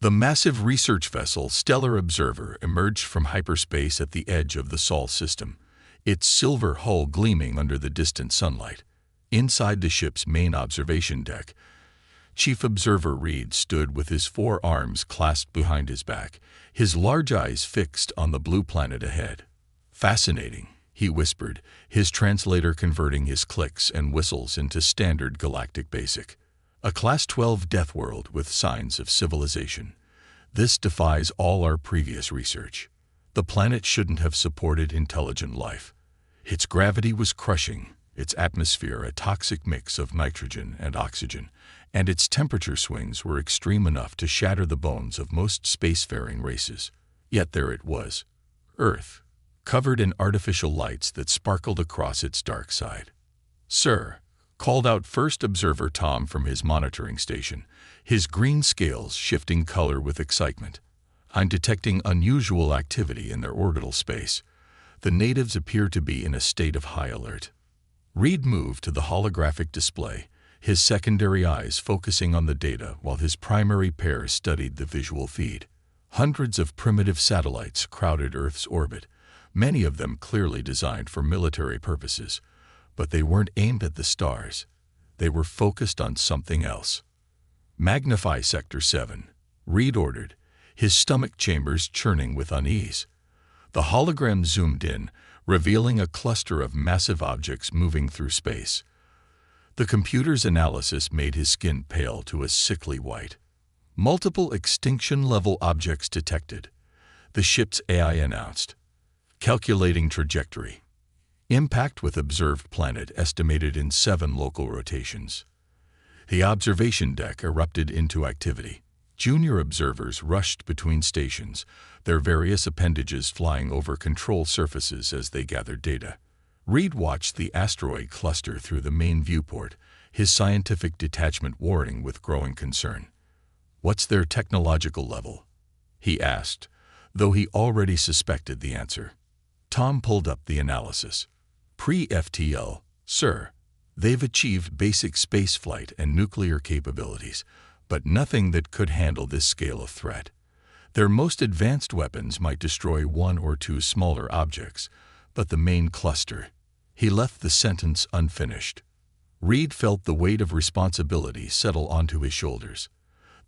The massive research vessel Stellar Observer emerged from hyperspace at the edge of the Sol system, its silver hull gleaming under the distant sunlight. Inside the ship's main observation deck, Chief Observer Reed stood with his 4 arms clasped behind his back, his large eyes fixed on the blue planet ahead. "Fascinating," he whispered, his translator converting his clicks and whistles into standard galactic basic. "A Class 12 death world with signs of civilization. This defies all our previous research. The planet shouldn't have supported intelligent life. Its gravity was crushing, its atmosphere a toxic mix of nitrogen and oxygen, and its temperature swings were extreme enough to shatter the bones of most spacefaring races. Yet there it was, Earth, covered in artificial lights that sparkled across its dark side." "Sir," called out First Observer Tom from his monitoring station, his green scales shifting color with excitement, "I'm detecting unusual activity in their orbital space. The natives appear to be in a state of high alert." Reed moved to the holographic display, his secondary eyes focusing on the data while his primary pair studied the visual feed. Hundreds of primitive satellites crowded Earth's orbit, many of them clearly designed for military purposes. But they weren't aimed at the stars. They were focused on something else. "Magnify Sector 7, Reed ordered, his stomach chambers churning with unease. The hologram zoomed in, revealing a cluster of massive objects moving through space. The computer's analysis made his skin pale to a sickly white. "Multiple extinction-level objects detected," the ship's AI announced. "Calculating trajectory. Impact with observed planet estimated in 7 local rotations." The observation deck erupted into activity. Junior observers rushed between stations, their various appendages flying over control surfaces as they gathered data. Reed watched the asteroid cluster through the main viewport, his scientific detachment warring with growing concern. "What's their technological level?" he asked, though he already suspected the answer. Tom pulled up the analysis. "Pre-FTL, sir. They've achieved basic spaceflight and nuclear capabilities, but nothing that could handle this scale of threat. Their most advanced weapons might destroy 1 or 2 smaller objects, but the main cluster—" He left the sentence unfinished. Reed felt the weight of responsibility settle onto his shoulders.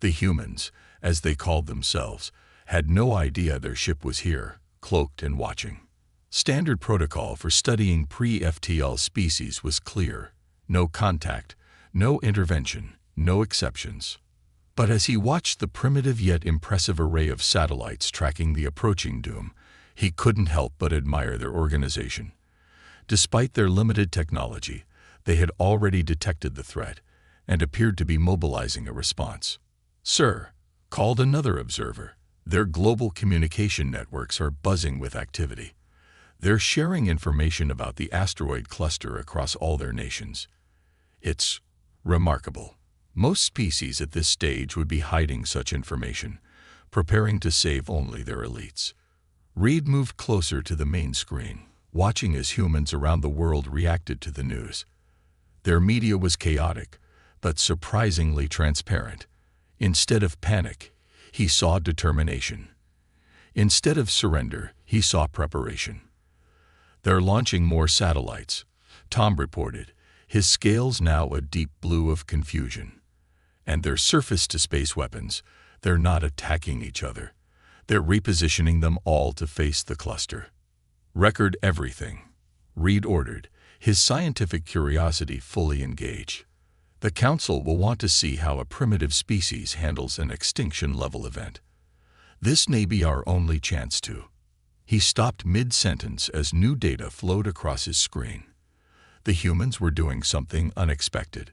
The humans, as they called themselves, had no idea their ship was here, cloaked and watching. Standard protocol for studying pre-FTL species was clear: no contact, no intervention, no exceptions. But as he watched the primitive yet impressive array of satellites tracking the approaching doom, he couldn't help but admire their organization. Despite their limited technology, they had already detected the threat and appeared to be mobilizing a response. "Sir," called another observer, "their global communication networks are buzzing with activity. They're sharing information about the asteroid cluster across all their nations. It's remarkable. Most species at this stage would be hiding such information, preparing to save only their elites." Reed moved closer to the main screen, watching as humans around the world reacted to the news. Their media was chaotic, but surprisingly transparent. Instead of panic, he saw determination. Instead of surrender, he saw preparation. "They're launching more satellites," Tom reported, his scales now a deep blue of confusion. "And their surface-to-space weapons, they're not attacking each other. They're repositioning them all to face the cluster." "Record everything," Reed ordered, his scientific curiosity fully engaged. "The Council will want to see how a primitive species handles an extinction-level event. This may be our only chance to." He stopped mid-sentence as new data flowed across his screen. The humans were doing something unexpected,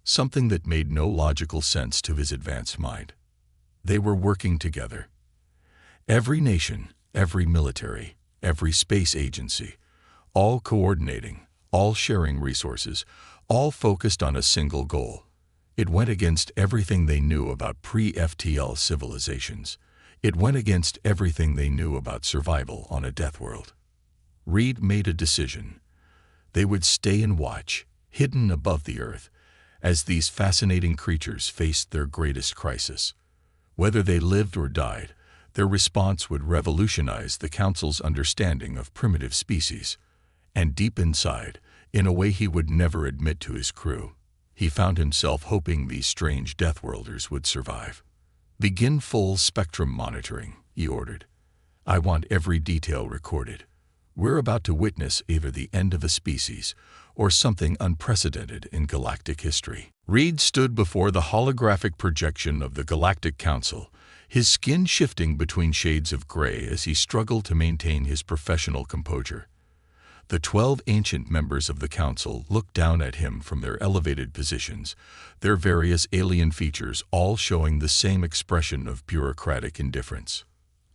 something that made no logical sense to his advanced mind. They were working together. Every nation, every military, every space agency, all coordinating, all sharing resources, all focused on a single goal. It went against everything they knew about pre-FTL civilizations. It went against everything they knew about survival on a death world. Reed made a decision. They would stay and watch, hidden above the Earth, as these fascinating creatures faced their greatest crisis. Whether they lived or died, their response would revolutionize the Council's understanding of primitive species. And deep inside, in a way he would never admit to his crew, he found himself hoping these strange Deathworlders would survive. "Begin full spectrum monitoring," he ordered. "I want every detail recorded. We're about to witness either the end of a species or something unprecedented in galactic history." Reed stood before the holographic projection of the Galactic Council, his skin shifting between shades of gray as he struggled to maintain his professional composure. The 12 ancient members of the Council looked down at him from their elevated positions, their various alien features all showing the same expression of bureaucratic indifference.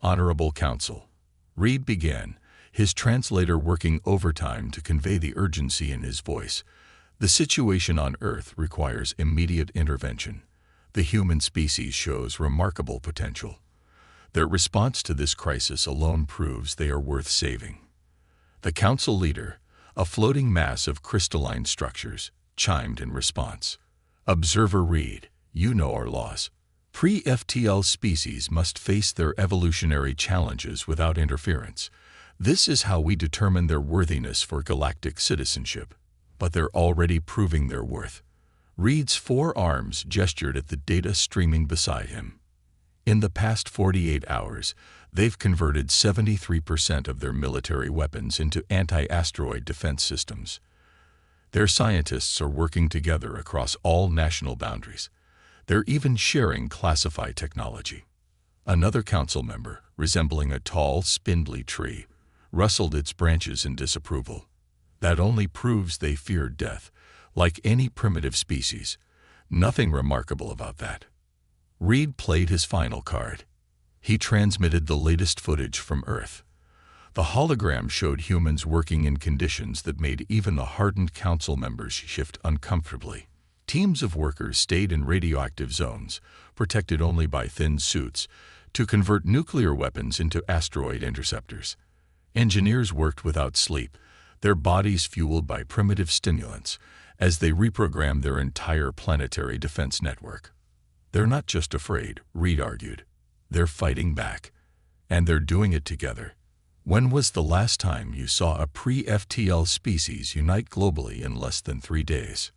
"Honorable Council," Reed began, his translator working overtime to convey the urgency in his voice. "The situation on Earth requires immediate intervention. The human species shows remarkable potential. Their response to this crisis alone proves they are worth saving." The Council leader, a floating mass of crystalline structures, chimed in response. "Observer Reed, you know our laws. Pre-FTL species must face their evolutionary challenges without interference. This is how we determine their worthiness for galactic citizenship. But they're already proving their worth." Reed's 4 arms gestured at the data streaming beside him. "In the past 48 hours, they've converted 73% of their military weapons into anti-asteroid defense systems. Their scientists are working together across all national boundaries. They're even sharing classified technology." Another council member, resembling a tall, spindly tree, rustled its branches in disapproval. "That only proves they fear death, like any primitive species. Nothing remarkable about that." Reed played his final card. He transmitted the latest footage from Earth. The hologram showed humans working in conditions that made even the hardened council members shift uncomfortably. Teams of workers stayed in radioactive zones, protected only by thin suits, to convert nuclear weapons into asteroid interceptors. Engineers worked without sleep, their bodies fueled by primitive stimulants, as they reprogrammed their entire planetary defense network. "They're not just afraid," Reed argued. "They're fighting back. And they're doing it together. When was the last time you saw a pre-FTL species unite globally in less than 3 days?"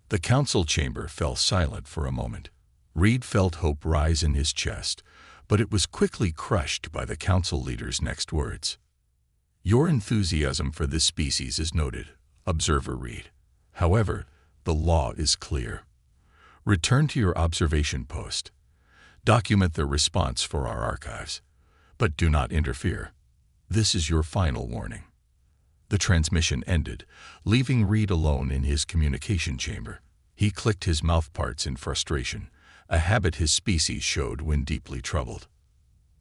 The council chamber fell silent for a moment. Reed felt hope rise in his chest, but it was quickly crushed by the council leader's next words. "Your enthusiasm for this species is noted, Observer Reed. However, the law is clear. Return to your observation post. Document their response for our archives. But do not interfere. This is your final warning." The transmission ended, leaving Reed alone in his communication chamber. He clicked his mouthparts in frustration, a habit his species showed when deeply troubled.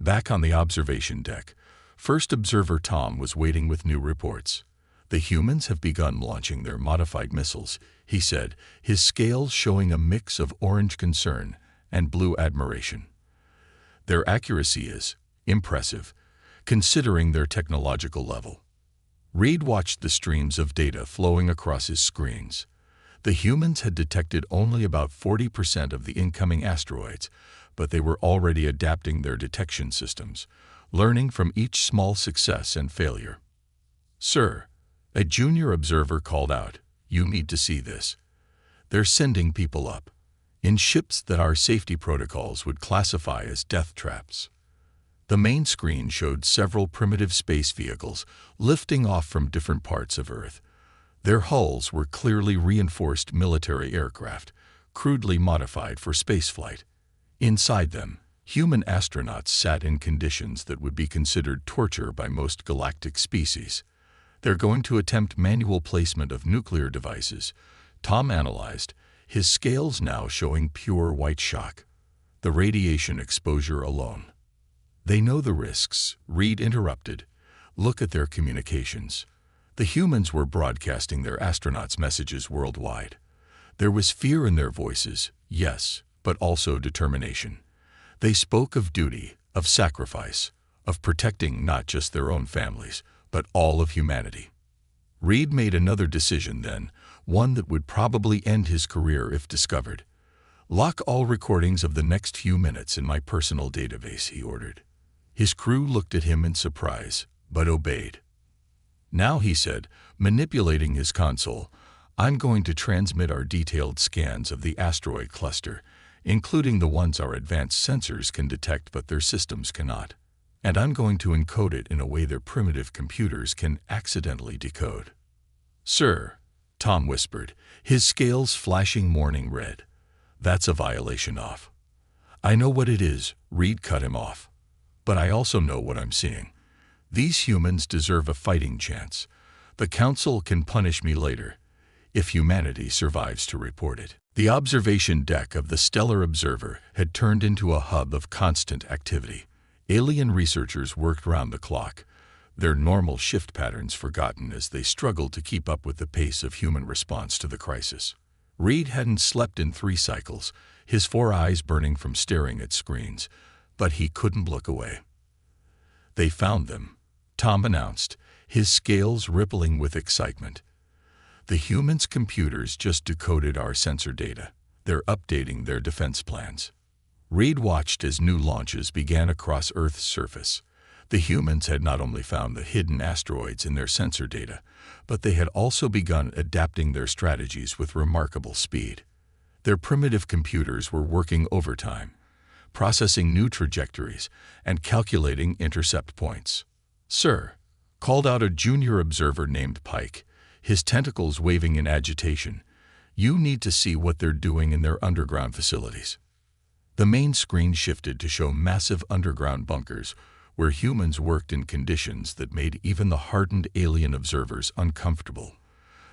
Back on the observation deck, First Observer Tom was waiting with new reports. "The humans have begun launching their modified missiles," he said, his scales showing a mix of orange concern and blue admiration. "Their accuracy is impressive, considering their technological level." Reed watched the streams of data flowing across his screens. The humans had detected only about 40% of the incoming asteroids, but they were already adapting their detection systems, learning from each small success and failure. "Sir," a junior observer called out, "you need to see this. They're sending people up, in ships that our safety protocols would classify as death traps." The main screen showed several primitive space vehicles lifting off from different parts of Earth. Their hulls were clearly reinforced military aircraft, crudely modified for spaceflight. Inside them, human astronauts sat in conditions that would be considered torture by most galactic species. "They're going to attempt manual placement of nuclear devices," Tom analyzed, his scales now showing pure white shock. "The radiation exposure alone." "They know the risks," Reed interrupted. "Look at their communications." The humans were broadcasting their astronauts' messages worldwide. There was fear in their voices, yes, but also determination. They spoke of duty, of sacrifice, of protecting not just their own families, but all of humanity. Reed made another decision then, one that would probably end his career if discovered. "Lock all recordings of the next few minutes in my personal database," he ordered. His crew looked at him in surprise, but obeyed. "Now," he said, manipulating his console, "I'm going to transmit our detailed scans of the asteroid cluster, including the ones our advanced sensors can detect but their systems cannot. And I'm going to encode it in a way their primitive computers can accidentally decode." "Sir," Tom whispered, his scales flashing morning red, "that's a violation of." "I know what it is," Reed cut him off. "But I also know what I'm seeing. These humans deserve a fighting chance. The Council can punish me later, if humanity survives to report it." The observation deck of the Stellar Observer had turned into a hub of constant activity. Alien researchers worked round the clock, their normal shift patterns forgotten as they struggled to keep up with the pace of human response to the crisis. Reed hadn't slept in 3 cycles, his 4 eyes burning from staring at screens, but he couldn't look away. "They found them," Tom announced, his scales rippling with excitement. "The humans' computers just decoded our sensor data. They're updating their defense plans." Reed watched as new launches began across Earth's surface. The humans had not only found the hidden asteroids in their sensor data, but they had also begun adapting their strategies with remarkable speed. Their primitive computers were working overtime, processing new trajectories and calculating intercept points. "Sir," called out a junior observer named Pike, his tentacles waving in agitation, "you need to see what they're doing in their underground facilities." The main screen shifted to show massive underground bunkers where humans worked in conditions that made even the hardened alien observers uncomfortable.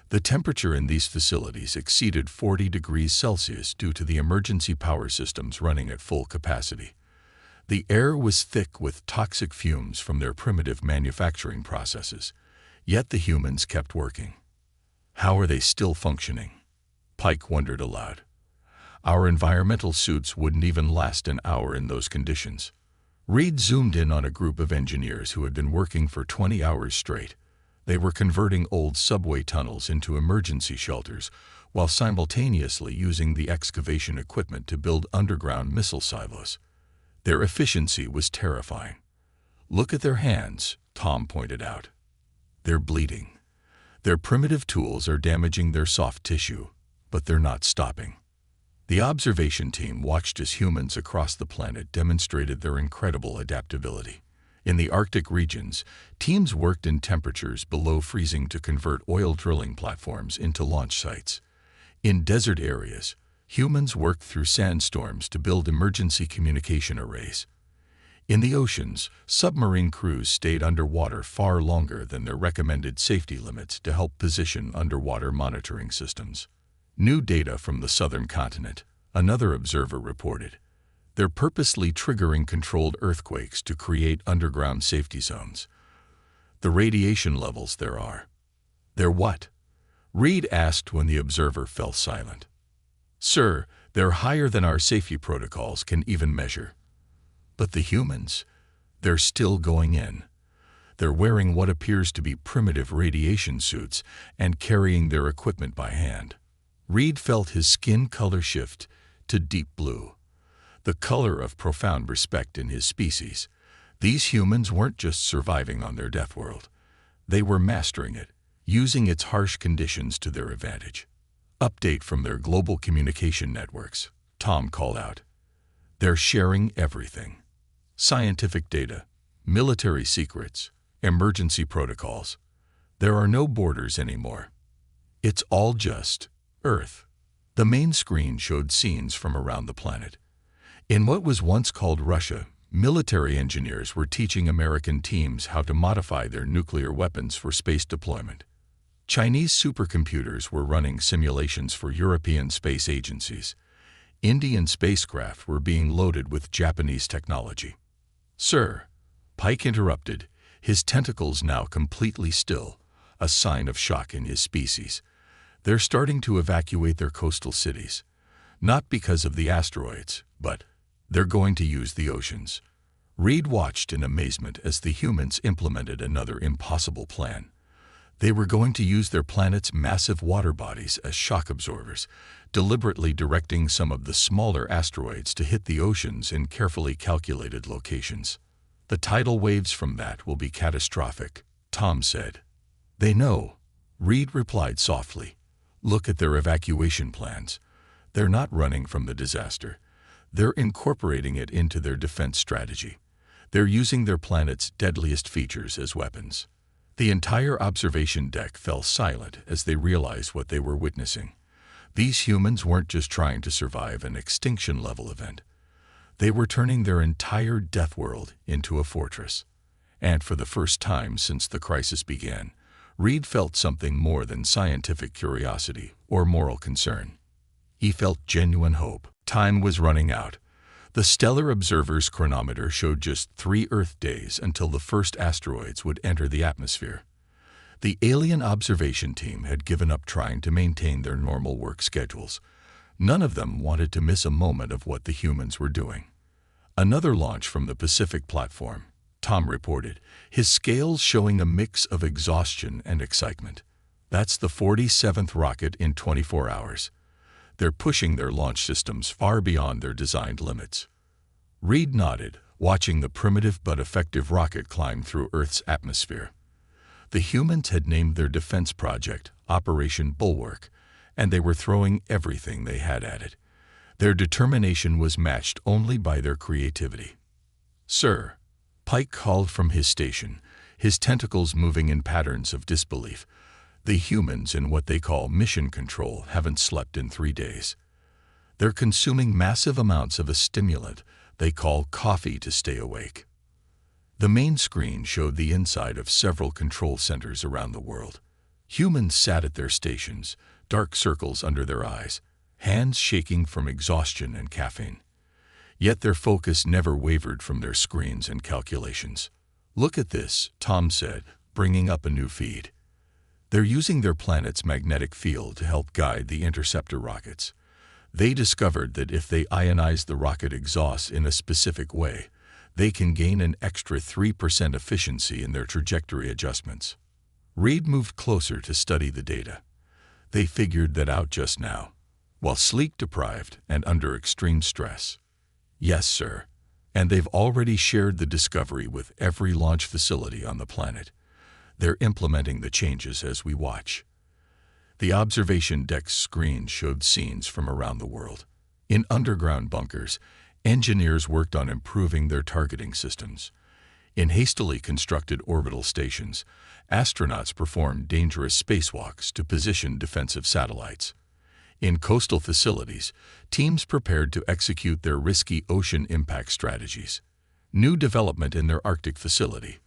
The temperature in these facilities exceeded 40 degrees Celsius due to the emergency power systems running at full capacity. The air was thick with toxic fumes from their primitive manufacturing processes, yet the humans kept working. "How are they still functioning?" Pike wondered aloud. "Our environmental suits wouldn't even last an hour in those conditions." Reed zoomed in on a group of engineers who had been working for 20 hours straight. They were converting old subway tunnels into emergency shelters while simultaneously using the excavation equipment to build underground missile silos. Their efficiency was terrifying. "Look at their hands," Tom pointed out. "They're bleeding. Their primitive tools are damaging their soft tissue, but they're not stopping." The observation team watched as humans across the planet demonstrated their incredible adaptability. In the Arctic regions, teams worked in temperatures below freezing to convert oil drilling platforms into launch sites. In desert areas, humans worked through sandstorms to build emergency communication arrays. In the oceans, submarine crews stayed underwater far longer than their recommended safety limits to help position underwater monitoring systems. New data from the southern continent, another observer reported. They're purposely triggering controlled earthquakes to create underground safety zones. The radiation levels there are. "They're what?" Reed asked when the observer fell silent. "Sir, they're higher than our safety protocols can even measure." "But the humans, they're still going in. They're wearing what appears to be primitive radiation suits and carrying their equipment by hand." Reed felt his skin color shift to deep blue, the color of profound respect in his species. These humans weren't just surviving on their death world. They were mastering it, using its harsh conditions to their advantage. "Update from their global communication networks," Tom called out. "They're sharing everything. Scientific data, military secrets, emergency protocols. There are no borders anymore. It's all just Earth." The main screen showed scenes from around the planet. In what was once called Russia, military engineers were teaching American teams how to modify their nuclear weapons for space deployment. Chinese supercomputers were running simulations for European space agencies. Indian spacecraft were being loaded with Japanese technology. "Sir," Pike interrupted, his tentacles now completely still, a sign of shock in his species. "They're starting to evacuate their coastal cities. Not because of the asteroids, but they're going to use the oceans." Reed watched in amazement as the humans implemented another impossible plan. They were going to use their planet's massive water bodies as shock absorbers deliberately directing some of the smaller asteroids to hit the oceans in carefully calculated locations. The tidal waves from that will be catastrophic, Tom said. They know, Reed replied softly. Look at their evacuation plans. They're not running from the disaster. They're incorporating it into their defense strategy. They're using their planet's deadliest features as weapons. The entire observation deck fell silent as they realized what they were witnessing. These humans weren't just trying to survive an extinction-level event. They were turning their entire death world into a fortress. And for the first time since the crisis began, Reed felt something more than scientific curiosity or moral concern. He felt genuine hope. Time was running out. The Stellar Observer's chronometer showed just 3 Earth days until the first asteroids would enter the atmosphere. The alien observation team had given up trying to maintain their normal work schedules. None of them wanted to miss a moment of what the humans were doing. Another launch from the Pacific platform, Tom reported, his scales showing a mix of exhaustion and excitement. That's the 47th rocket in 24 hours. They're pushing their launch systems far beyond their designed limits. Reed nodded, watching the primitive but effective rocket climb through Earth's atmosphere. The humans had named their defense project Operation Bulwark, and they were throwing everything they had at it. Their determination was matched only by their creativity. "Sir," Pike called from his station, his tentacles moving in patterns of disbelief. The humans in what they call mission control haven't slept in 3 days. They're consuming massive amounts of a stimulant they call coffee to stay awake. The main screen showed the inside of several control centers around the world. Humans sat at their stations, dark circles under their eyes, hands shaking from exhaustion and caffeine. Yet their focus never wavered from their screens and calculations. "Look at this," Tom said, bringing up a new feed. They're using their planet's magnetic field to help guide the interceptor rockets. They discovered that if they ionize the rocket exhaust in a specific way, they can gain an extra 3% efficiency in their trajectory adjustments. Reed moved closer to study the data. They figured that out just now, while sleep-deprived and under extreme stress. "Yes, sir. And they've already shared the discovery with every launch facility on the planet. They're implementing the changes as we watch." The observation deck's screen showed scenes from around the world. In underground bunkers, engineers worked on improving their targeting systems. In hastily constructed orbital stations, astronauts performed dangerous spacewalks to position defensive satellites. In coastal facilities, teams prepared to execute their risky ocean impact strategies. New development in their Arctic facility,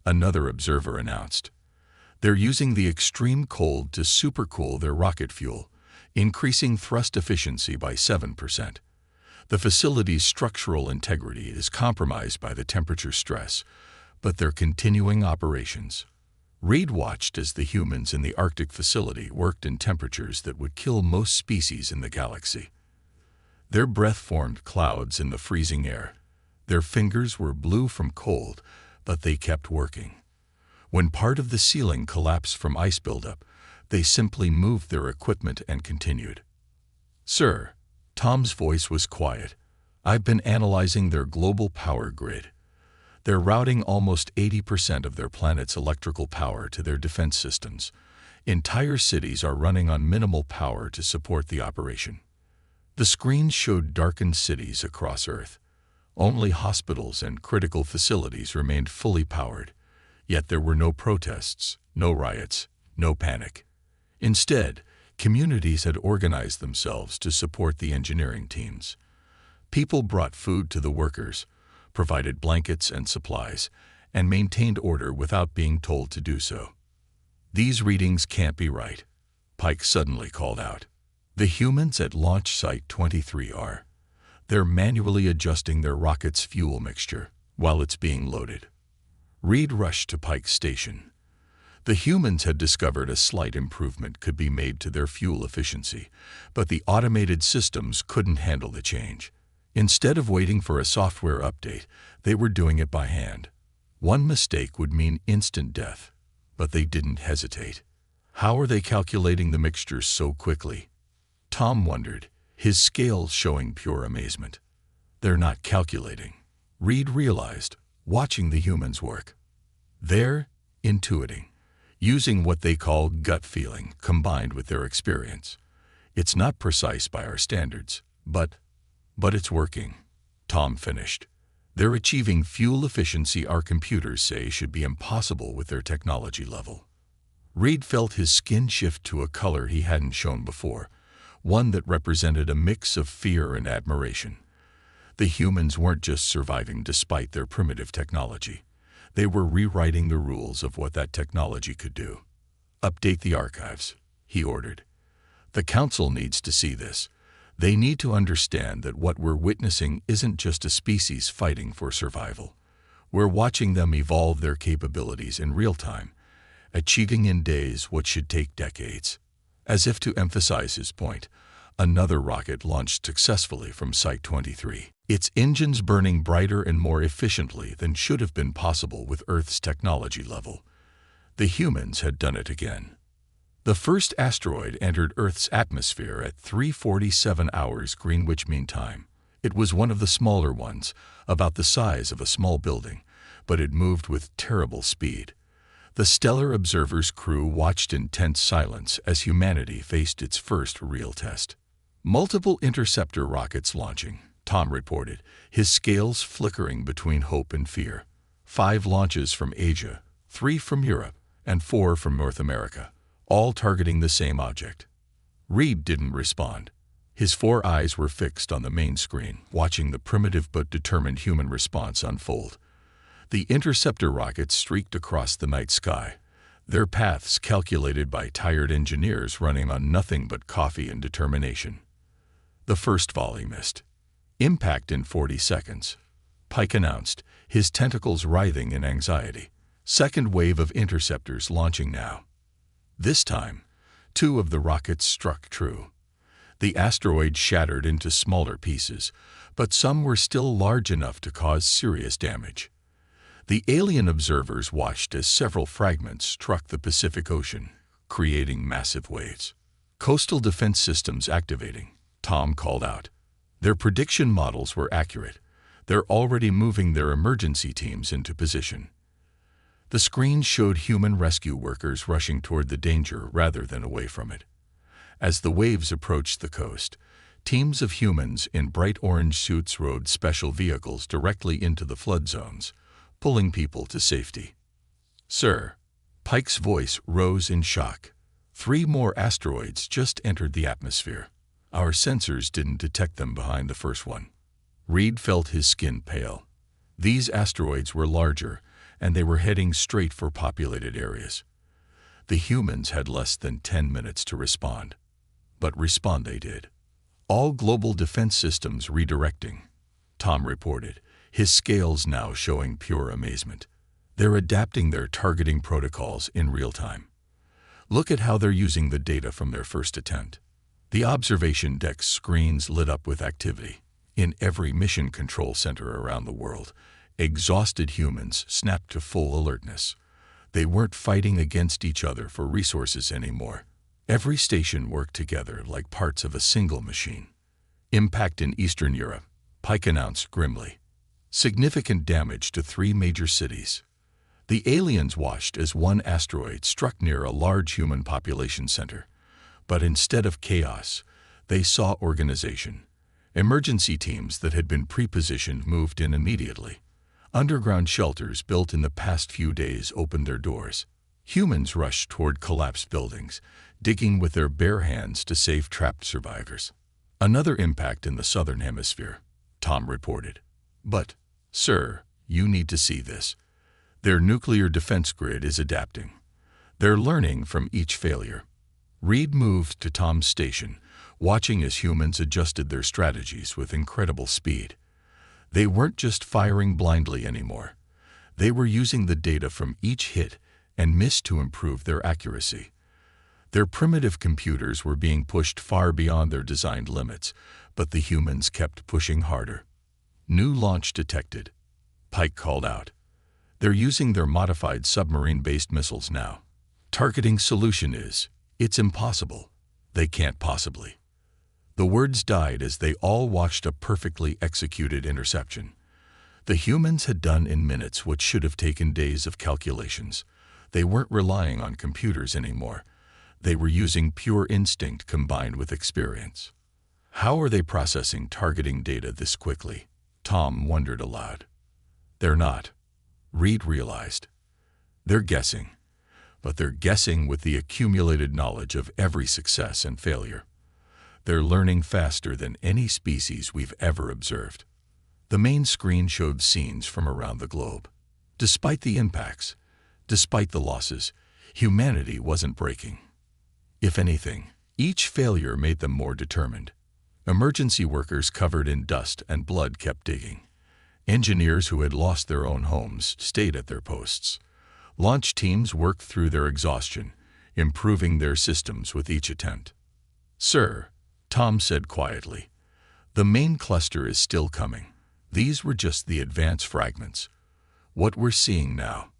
another observer announced. They're using the extreme cold to supercool their rocket fuel, increasing thrust efficiency by 7%. The facility's structural integrity is compromised by the temperature stress, but they're continuing operations. Reed watched as the humans in the Arctic facility worked in temperatures that would kill most species in the galaxy. Their breath formed clouds in the freezing air. Their fingers were blue from cold, but they kept working. When part of the ceiling collapsed from ice buildup, they simply moved their equipment and continued. "Sir," Tom's voice was quiet, "I've been analyzing their global power grid. They're routing almost 80% of their planet's electrical power to their defense systems. Entire cities are running on minimal power to support the operation." The screen showed darkened cities across Earth. Only hospitals and critical facilities remained fully powered. Yet there were no protests, no riots, no panic. Instead, communities had organized themselves to support the engineering teams. People brought food to the workers, provided blankets and supplies, and maintained order without being told to do so. "These readings can't be right," Pike suddenly called out. "The humans at Launch Site 23 are. They're manually adjusting their rocket's fuel mixture while it's being loaded." Reed rushed to Pike's station. The humans had discovered a slight improvement could be made to their fuel efficiency, but the automated systems couldn't handle the change. Instead of waiting for a software update, they were doing it by hand. One mistake would mean instant death, but they didn't hesitate. "How are they calculating the mixtures so quickly?" Tom wondered, his scales showing pure amazement. They're not calculating, Reed realized, watching the humans work. They're intuiting, using what they call gut feeling combined with their experience. It's not precise by our standards, but it's working, Tom finished. They're achieving fuel efficiency our computers say should be impossible with their technology level. Reed felt his skin shift to a color he hadn't shown before, one that represented a mix of fear and admiration. The humans weren't just surviving despite their primitive technology. They were rewriting the rules of what that technology could do. Update the archives, he ordered. The Council needs to see this. They need to understand that what we're witnessing isn't just a species fighting for survival. We're watching them evolve their capabilities in real time, achieving in days what should take decades. As if to emphasize his point, another rocket launched successfully from Site 23, its engines burning brighter and more efficiently than should have been possible with Earth's technology level. The humans had done it again. The first asteroid entered Earth's atmosphere at 3:47 hours Greenwich Mean Time. It was one of the smaller ones, about the size of a small building, but it moved with terrible speed. The Stellar Observer's crew watched in tense silence as humanity faced its first real test. Multiple interceptor rockets launching, Tom reported, his scales flickering between hope and fear. 5 launches from Asia, 3 from Europe, and 4 from North America, all targeting the same object. Reed didn't respond. His 4 eyes were fixed on the main screen, watching the primitive but determined human response unfold. The interceptor rockets streaked across the night sky, their paths calculated by tired engineers running on nothing but coffee and determination. The first volley missed. Impact in 40 seconds, Pike announced, his tentacles writhing in anxiety. Second wave of interceptors launching now. This time, 2 of the rockets struck true. The asteroid shattered into smaller pieces, but some were still large enough to cause serious damage. The alien observers watched as several fragments struck the Pacific Ocean, creating massive waves. Coastal defense systems activating, Tom called out. Their prediction models were accurate. They're already moving their emergency teams into position. The screen showed human rescue workers rushing toward the danger rather than away from it. As the waves approached the coast, teams of humans in bright orange suits rode special vehicles directly into the flood zones, pulling people to safety. Sir, Pike's voice rose in shock. 3 more asteroids just entered the atmosphere. Our sensors didn't detect them behind the first one. Reed felt his skin pale. These asteroids were larger, and they were heading straight for populated areas. The humans had less than 10 minutes to respond. But respond they did. All global defense systems redirecting, Tom reported, his scales now showing pure amazement. They're adapting their targeting protocols in real time. Look at how they're using the data from their first attempt. The observation deck's screens lit up with activity. In every mission control center around the world, exhausted humans snapped to full alertness. They weren't fighting against each other for resources anymore. Every station worked together like parts of a single machine. Impact in Eastern Europe, Pike announced grimly. Significant damage to 3 major cities. The aliens watched as one asteroid struck near a large human population center. But instead of chaos, they saw organization. Emergency teams that had been pre-positioned moved in immediately. Underground shelters built in the past few days opened their doors. Humans rushed toward collapsed buildings, digging with their bare hands to save trapped survivors. Another impact in the southern hemisphere, Tom reported. But, sir, you need to see this. Their nuclear defense grid is adapting. They're learning from each failure. Reed moved to Tom's station, watching as humans adjusted their strategies with incredible speed. They weren't just firing blindly anymore. They were using the data from each hit and miss to improve their accuracy. Their primitive computers were being pushed far beyond their designed limits, but the humans kept pushing harder. New launch detected, Pike called out. They're using their modified submarine-based missiles now. Targeting solution is, it's impossible. They can't possibly. The words died as they all watched a perfectly executed interception. The humans had done in minutes what should have taken days of calculations. They weren't relying on computers anymore. They were using pure instinct combined with experience. How are they processing targeting data this quickly? Tom wondered aloud. They're not. Reed realized. They're guessing. But they're guessing with the accumulated knowledge of every success and failure. They're learning faster than any species we've ever observed. The main screen showed scenes from around the globe. Despite the impacts, despite the losses, humanity wasn't breaking. If anything, each failure made them more determined. Emergency workers covered in dust and blood kept digging. Engineers who had lost their own homes stayed at their posts. Launch teams worked through their exhaustion, improving their systems with each attempt. "Sir," Tom said quietly, "the main cluster is still coming. These were just the advanced fragments. What we're seeing now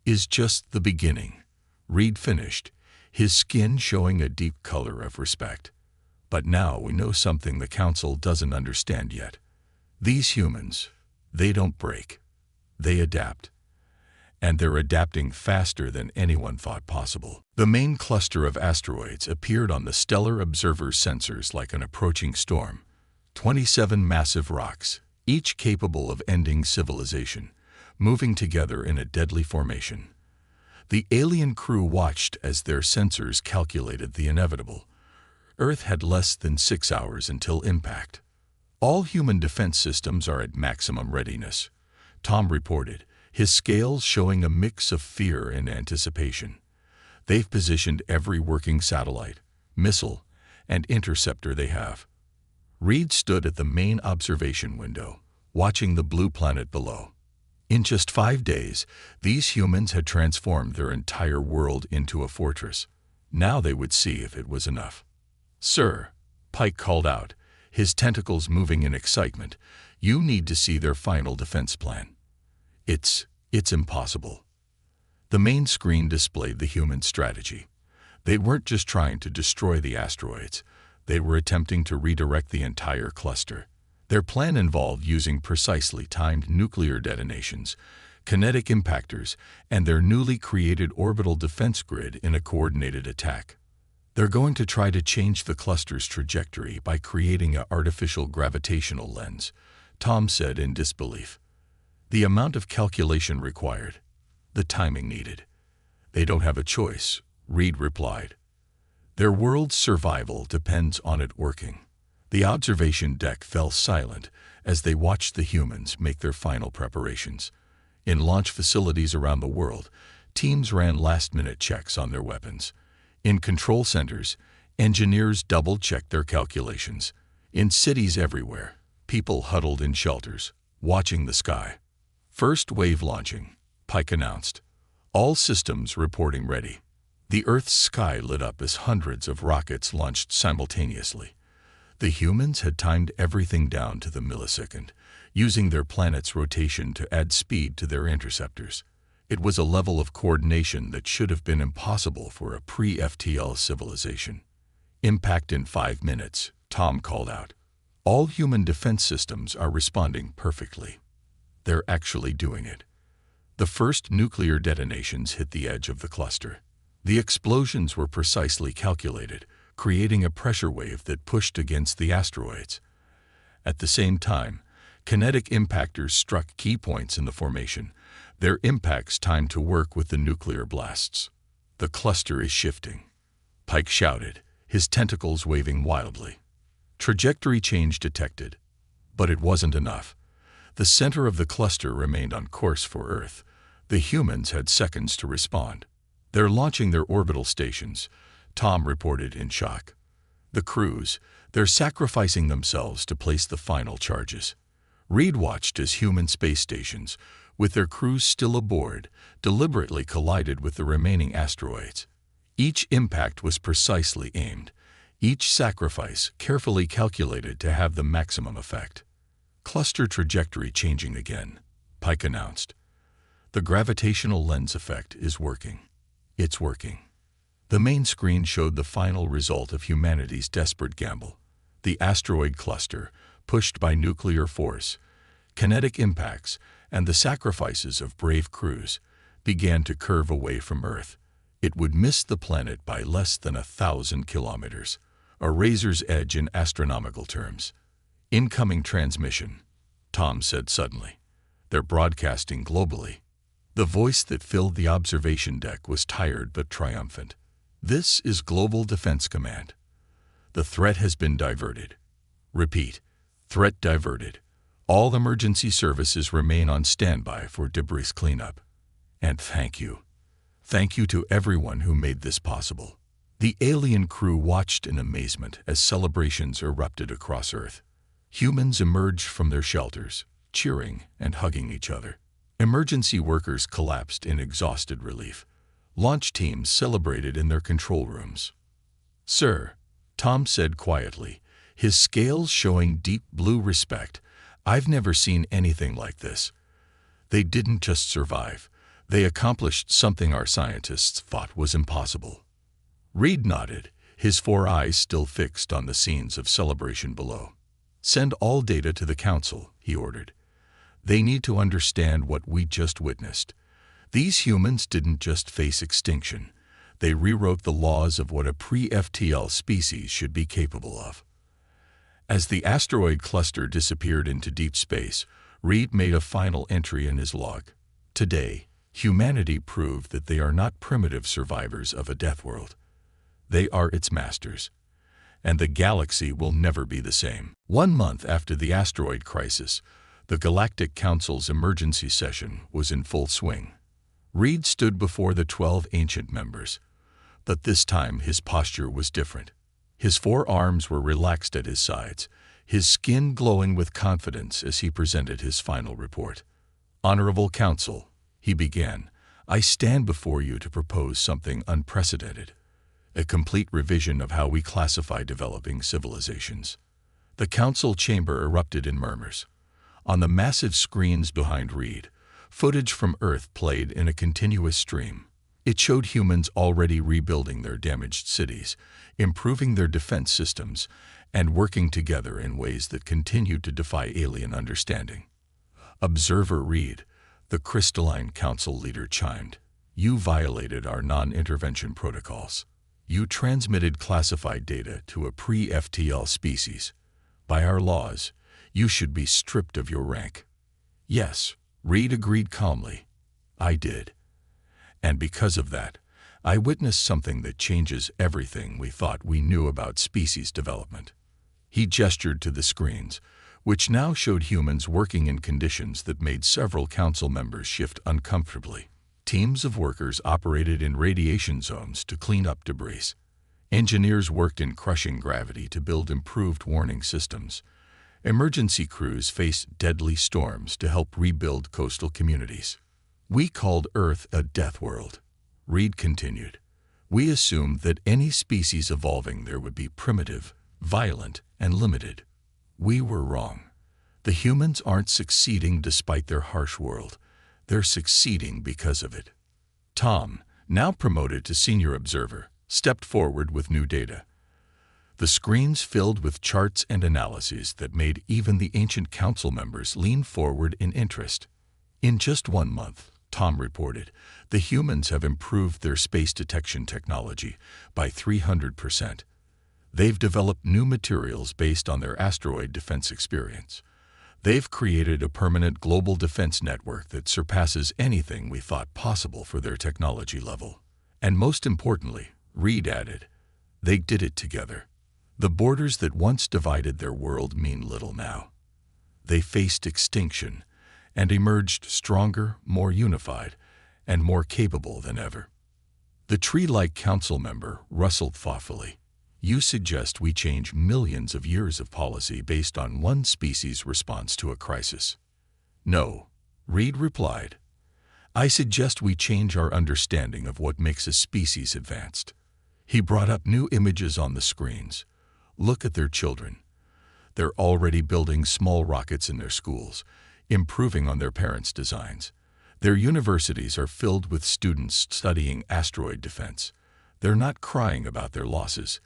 is just the beginning." Reed finished, his skin showing a deep color of respect. "But now we know something the Council doesn't understand yet. These humans, they don't break. They adapt. And they're adapting faster than anyone thought possible." The main cluster of asteroids appeared on the Stellar Observer's sensors like an approaching storm. 27 massive rocks, each capable of ending civilization, moving together in a deadly formation. The alien crew watched as their sensors calculated the inevitable. Earth had less than 6 hours until impact. "All human defense systems are at maximum readiness," Tom reported, his scales showing a mix of fear and anticipation. "They've positioned every working satellite, missile, and interceptor they have." Reed stood at the main observation window, watching the blue planet below. In just 5 days, these humans had transformed their entire world into a fortress. Now they would see if it was enough. "Sir," Pike called out, his tentacles moving in excitement, "you need to see their final defense plan. It's impossible." The main screen displayed the human strategy. They weren't just trying to destroy the asteroids. They were attempting to redirect the entire cluster. Their plan involved using precisely timed nuclear detonations, kinetic impactors, and their newly created orbital defense grid in a coordinated attack. "They're going to try to change the cluster's trajectory by creating an artificial gravitational lens," Tom said in disbelief. "The amount of calculation required, the timing needed. They don't have a choice," Reed replied. "Their world's survival depends on it working." The observation deck fell silent as they watched the humans make their final preparations. In launch facilities around the world, teams ran last-minute checks on their weapons. In control centers, engineers double-checked their calculations. In cities everywhere, people huddled in shelters, watching the sky. "First wave launching," Pike announced. "All systems reporting ready." The Earth's sky lit up as hundreds of rockets launched simultaneously. The humans had timed everything down to the millisecond, using their planet's rotation to add speed to their interceptors. It was a level of coordination that should have been impossible for a pre-FTL civilization. "Impact in 5 minutes," Tom called out. "All human defense systems are responding perfectly." They're actually doing it. The first nuclear detonations hit the edge of the cluster. The explosions were precisely calculated, creating a pressure wave that pushed against the asteroids. At the same time, kinetic impactors struck key points in the formation, their impacts timed to work with the nuclear blasts. "The cluster is shifting," Pike shouted, his tentacles waving wildly. Trajectory change detected. But it wasn't enough. The center of the cluster remained on course for Earth. The humans had seconds to respond. "They're launching their orbital stations," Tom reported in shock. "The crews, they're sacrificing themselves to place the final charges." Reed watched as human space stations, with their crews still aboard, deliberately collided with the remaining asteroids. Each impact was precisely aimed, each sacrifice carefully calculated to have the maximum effect. "Cluster trajectory changing again," Pike announced. "The gravitational lens effect is working. It's working." The main screen showed the final result of humanity's desperate gamble. The asteroid cluster, pushed by nuclear force, kinetic impacts, and the sacrifices of brave crews, began to curve away from Earth. It would miss the planet by less than 1,000 kilometers, a razor's edge in astronomical terms. "Incoming transmission," Tom said suddenly. "They're broadcasting globally." The voice that filled the observation deck was tired but triumphant. "This is Global Defense Command. The threat has been diverted. Repeat, threat diverted. All emergency services remain on standby for debris cleanup. And thank you. Thank you to everyone who made this possible." The alien crew watched in amazement as celebrations erupted across Earth. Humans emerged from their shelters, cheering and hugging each other. Emergency workers collapsed in exhausted relief. Launch teams celebrated in their control rooms. "Sir," Tom said quietly, his scales showing deep blue respect, "I've never seen anything like this. They didn't just survive. They accomplished something our scientists thought was impossible." Reed nodded, his 4 eyes still fixed on the scenes of celebration below. "Send all data to the Council," he ordered. "They need to understand what we just witnessed. These humans didn't just face extinction. They rewrote the laws of what a pre-FTL species should be capable of." As the asteroid cluster disappeared into deep space, Reed made a final entry in his log. "Today, humanity proved that they are not primitive survivors of a death world. They are its masters. And the galaxy will never be the same." 1 month after the asteroid crisis, the Galactic Council's emergency session was in full swing. Reed stood before the 12 ancient members, but this time his posture was different. His 4 arms were relaxed at his sides, his skin glowing with confidence as he presented his final report. "Honorable Council," he began, "I stand before you to propose something unprecedented, a complete revision of how we classify developing civilizations." The council chamber erupted in murmurs. On the massive screens behind Reed, footage from Earth played in a continuous stream. It showed humans already rebuilding their damaged cities, improving their defense systems, and working together in ways that continued to defy alien understanding. "Observer Reed," the crystalline council leader chimed, "you violated our non-intervention protocols. You transmitted classified data to a pre-FTL species. By our laws, you should be stripped of your rank." "Yes," Reed agreed calmly, "I did. And because of that, I witnessed something that changes everything we thought we knew about species development." He gestured to the screens, which now showed humans working in conditions that made several council members shift uncomfortably. Teams of workers operated in radiation zones to clean up debris. Engineers worked in crushing gravity to build improved warning systems. Emergency crews faced deadly storms to help rebuild coastal communities. "We called Earth a death world," Reed continued. "We assumed that any species evolving there would be primitive, violent, and limited. We were wrong. The humans aren't succeeding despite their harsh world. They're succeeding because of it." Tom, now promoted to senior observer, stepped forward with new data. The screens filled with charts and analyses that made even the ancient council members lean forward in interest. "In just 1 month," Tom reported, "the humans have improved their space detection technology by 300%. They've developed new materials based on their asteroid defense experience. They've created a permanent global defense network that surpasses anything we thought possible for their technology level. And most importantly," Reed added, "they did it together. The borders that once divided their world mean little now. They faced extinction and emerged stronger, more unified, and more capable than ever." The tree-like council member rustled thoughtfully. "You suggest we change millions of years of policy based on one species' response to a crisis?" "No," Reed replied. "I suggest we change our understanding of what makes a species advanced." He brought up new images on the screens. "Look at their children. They're already building small rockets in their schools, improving on their parents' designs. Their universities are filled with students studying asteroid defense. They're not crying about their losses.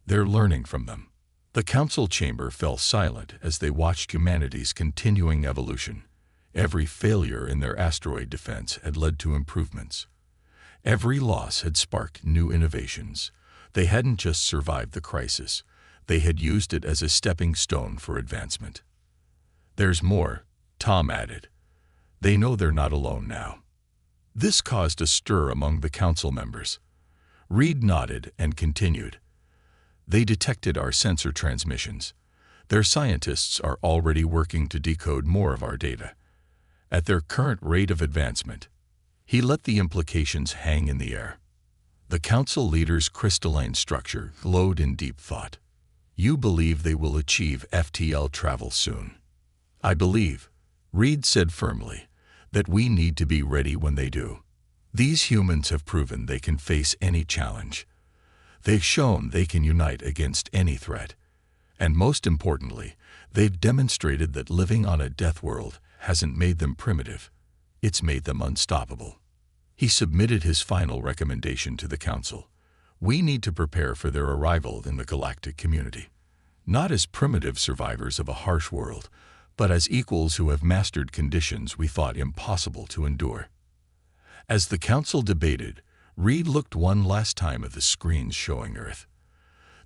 They're learning from them." The council chamber fell silent as they watched humanity's continuing evolution. Every failure in their asteroid defense had led to improvements. Every loss had sparked new innovations. They hadn't just survived the crisis, they had used it as a stepping stone for advancement. "There's more," Tom added. "They know they're not alone now." This caused a stir among the council members. Reed nodded and continued. "They detected our sensor transmissions. Their scientists are already working to decode more of our data. At their current rate of advancement," he let the implications hang in the air. The council leader's crystalline structure glowed in deep thought. "You believe they will achieve FTL travel soon?" "I believe," Reed said firmly, "that we need to be ready when they do. These humans have proven they can face any challenge. They've shown they can unite against any threat. And most importantly, they've demonstrated that living on a death world hasn't made them primitive. It's made them unstoppable." He submitted his final recommendation to the council. "We need to prepare for their arrival in the galactic community. Not as primitive survivors of a harsh world, but as equals who have mastered conditions we thought impossible to endure." As the council debated, Reed looked one last time at the screens showing Earth.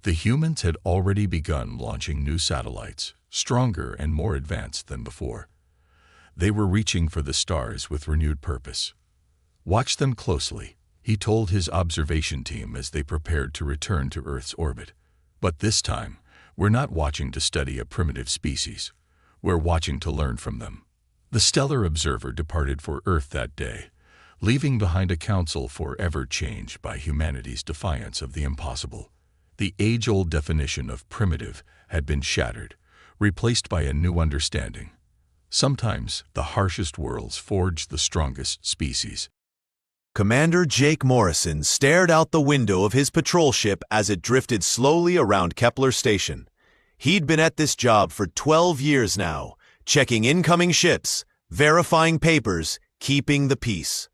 The humans had already begun launching new satellites, stronger and more advanced than before. They were reaching for the stars with renewed purpose. "Watch them closely," he told his observation team as they prepared to return to Earth's orbit. "But this time, we're not watching to study a primitive species. We're watching to learn from them." The stellar observer departed for Earth that day, leaving behind a council forever changed by humanity's defiance of the impossible. The age-old definition of primitive had been shattered, replaced by a new understanding. Sometimes the harshest worlds forge the strongest species. Commander Jake Morrison stared out the window of his patrol ship as it drifted slowly around Kepler Station. He'd been at this job for 12 years now, checking incoming ships, verifying papers, keeping the peace.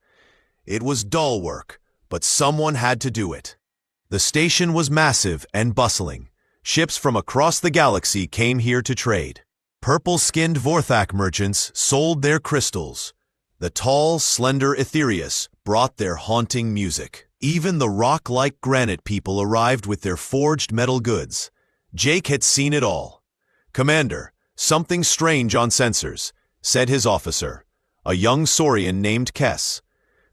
It was dull work, but someone had to do it. The station was massive and bustling. Ships from across the galaxy came here to trade. Purple-skinned Vorthak merchants sold their crystals. The tall, slender Etherius brought their haunting music. Even the rock-like granite people arrived with their forged metal goods. Jake had seen it all. "Commander, something strange on sensors," said his officer, a young Saurian named Kess.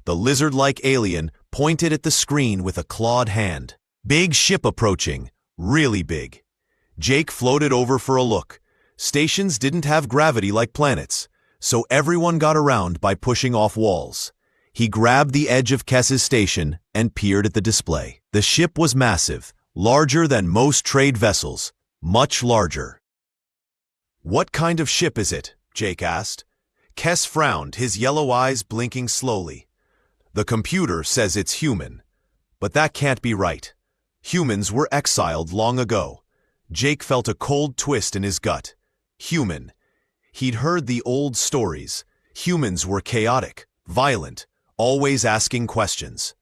The lizard-like alien pointed at the screen with a clawed hand. "Big ship approaching, really big." Jake floated over for a look. Stations didn't have gravity like planets, so everyone got around by pushing off walls. He grabbed the edge of Kess's station and peered at the display. The ship was massive, larger than most trade vessels, much larger. "What kind of ship is it?" Jake asked. Kess frowned, his yellow eyes blinking slowly. "The computer says it's human, but that can't be right. Humans were exiled long ago." Jake felt a cold twist in his gut. Human. He'd heard the old stories. Humans were chaotic, violent, always asking questions.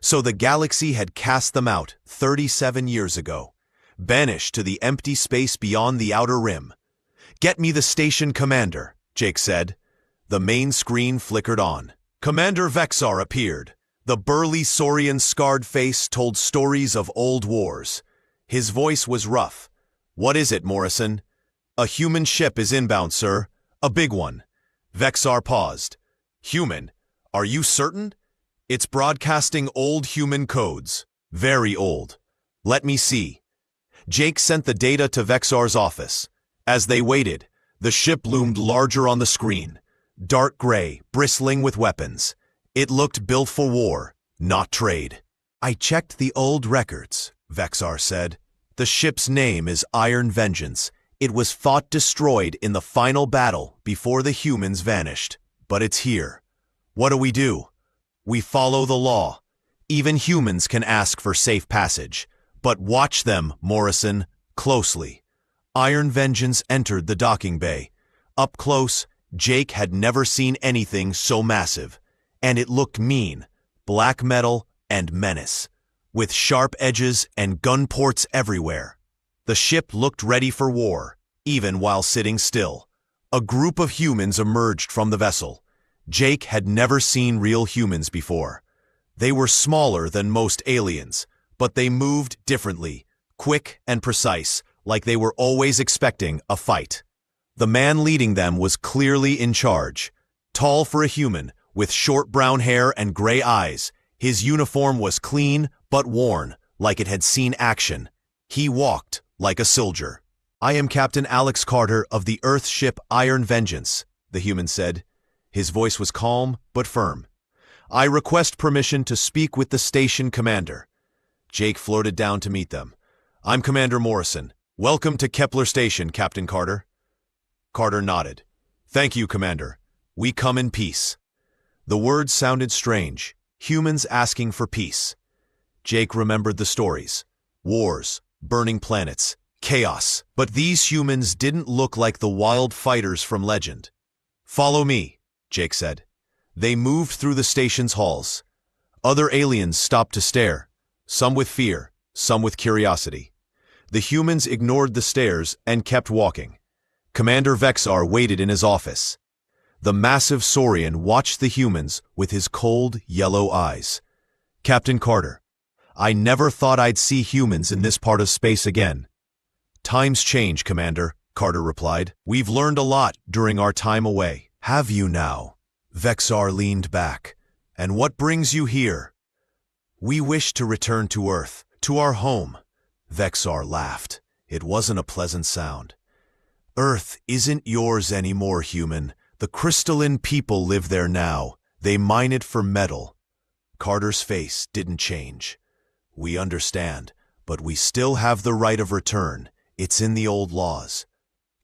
So the galaxy had cast them out 37 years ago, banished to the empty space beyond the outer rim. "Get me the station commander," Jake said. The main screen flickered on. Commander Vexar appeared. The burly Saurian scarred face told stories of old wars. His voice was rough. "What is it, Morrison?" "A human ship is inbound, sir. A big one." Vexar paused. "Human? Are you certain?" "It's broadcasting old human codes. Very old." "Let me see." Jake sent the data to Vexar's office. As they waited, the ship loomed larger on the screen. Dark gray, bristling with weapons. It looked built for war, not trade. "I checked the old records," Vexar said. "The ship's name is Iron Vengeance. It was fought destroyed in the final battle before the humans vanished. But it's here. What do? We follow the law. Even humans can ask for safe passage. But watch them, Morrison, closely." Iron Vengeance entered the docking bay. Up close, Jake had never seen anything so massive. And it looked mean, black metal and menace, with sharp edges and gun ports everywhere. The ship looked ready for war, even while sitting still. A group of humans emerged from the vessel. Jake had never seen real humans before. They were smaller than most aliens, but they moved differently, quick and precise, like they were always expecting a fight. The man leading them was clearly in charge. Tall for a human, with short brown hair and gray eyes, his uniform was clean but worn, like it had seen action. He walked like a soldier. "I am Captain Alex Carter of the Earth ship Iron Vengeance," the human said. His voice was calm but firm. "I request permission to speak with the station commander." Jake floated down to meet them. "I'm Commander Morrison. Welcome to Kepler Station, Captain Carter." Carter nodded. "Thank you, Commander. We come in peace." The words sounded strange. Humans asking for peace. Jake remembered the stories. Wars, burning planets, chaos. But these humans didn't look like the wild fighters from legend. "Follow me," Jake said. They moved through the station's halls. Other aliens stopped to stare, some with fear, some with curiosity. The humans ignored the stares and kept walking. Commander Vexar waited in his office. The massive Saurian watched the humans with his cold, yellow eyes. "Captain Carter, I never thought I'd see humans in this part of space again." "Times change, Commander," Carter replied. "We've learned a lot during our time away." "Have you now?" Vexar leaned back. "And what brings you here?" "We wish to return to Earth, to our home." Vexar laughed. It wasn't a pleasant sound. "Earth isn't yours anymore, human. The crystalline people live there now. They mine it for metal." Carter's face didn't change. "We understand, but we still have the right of return. It's in the old laws."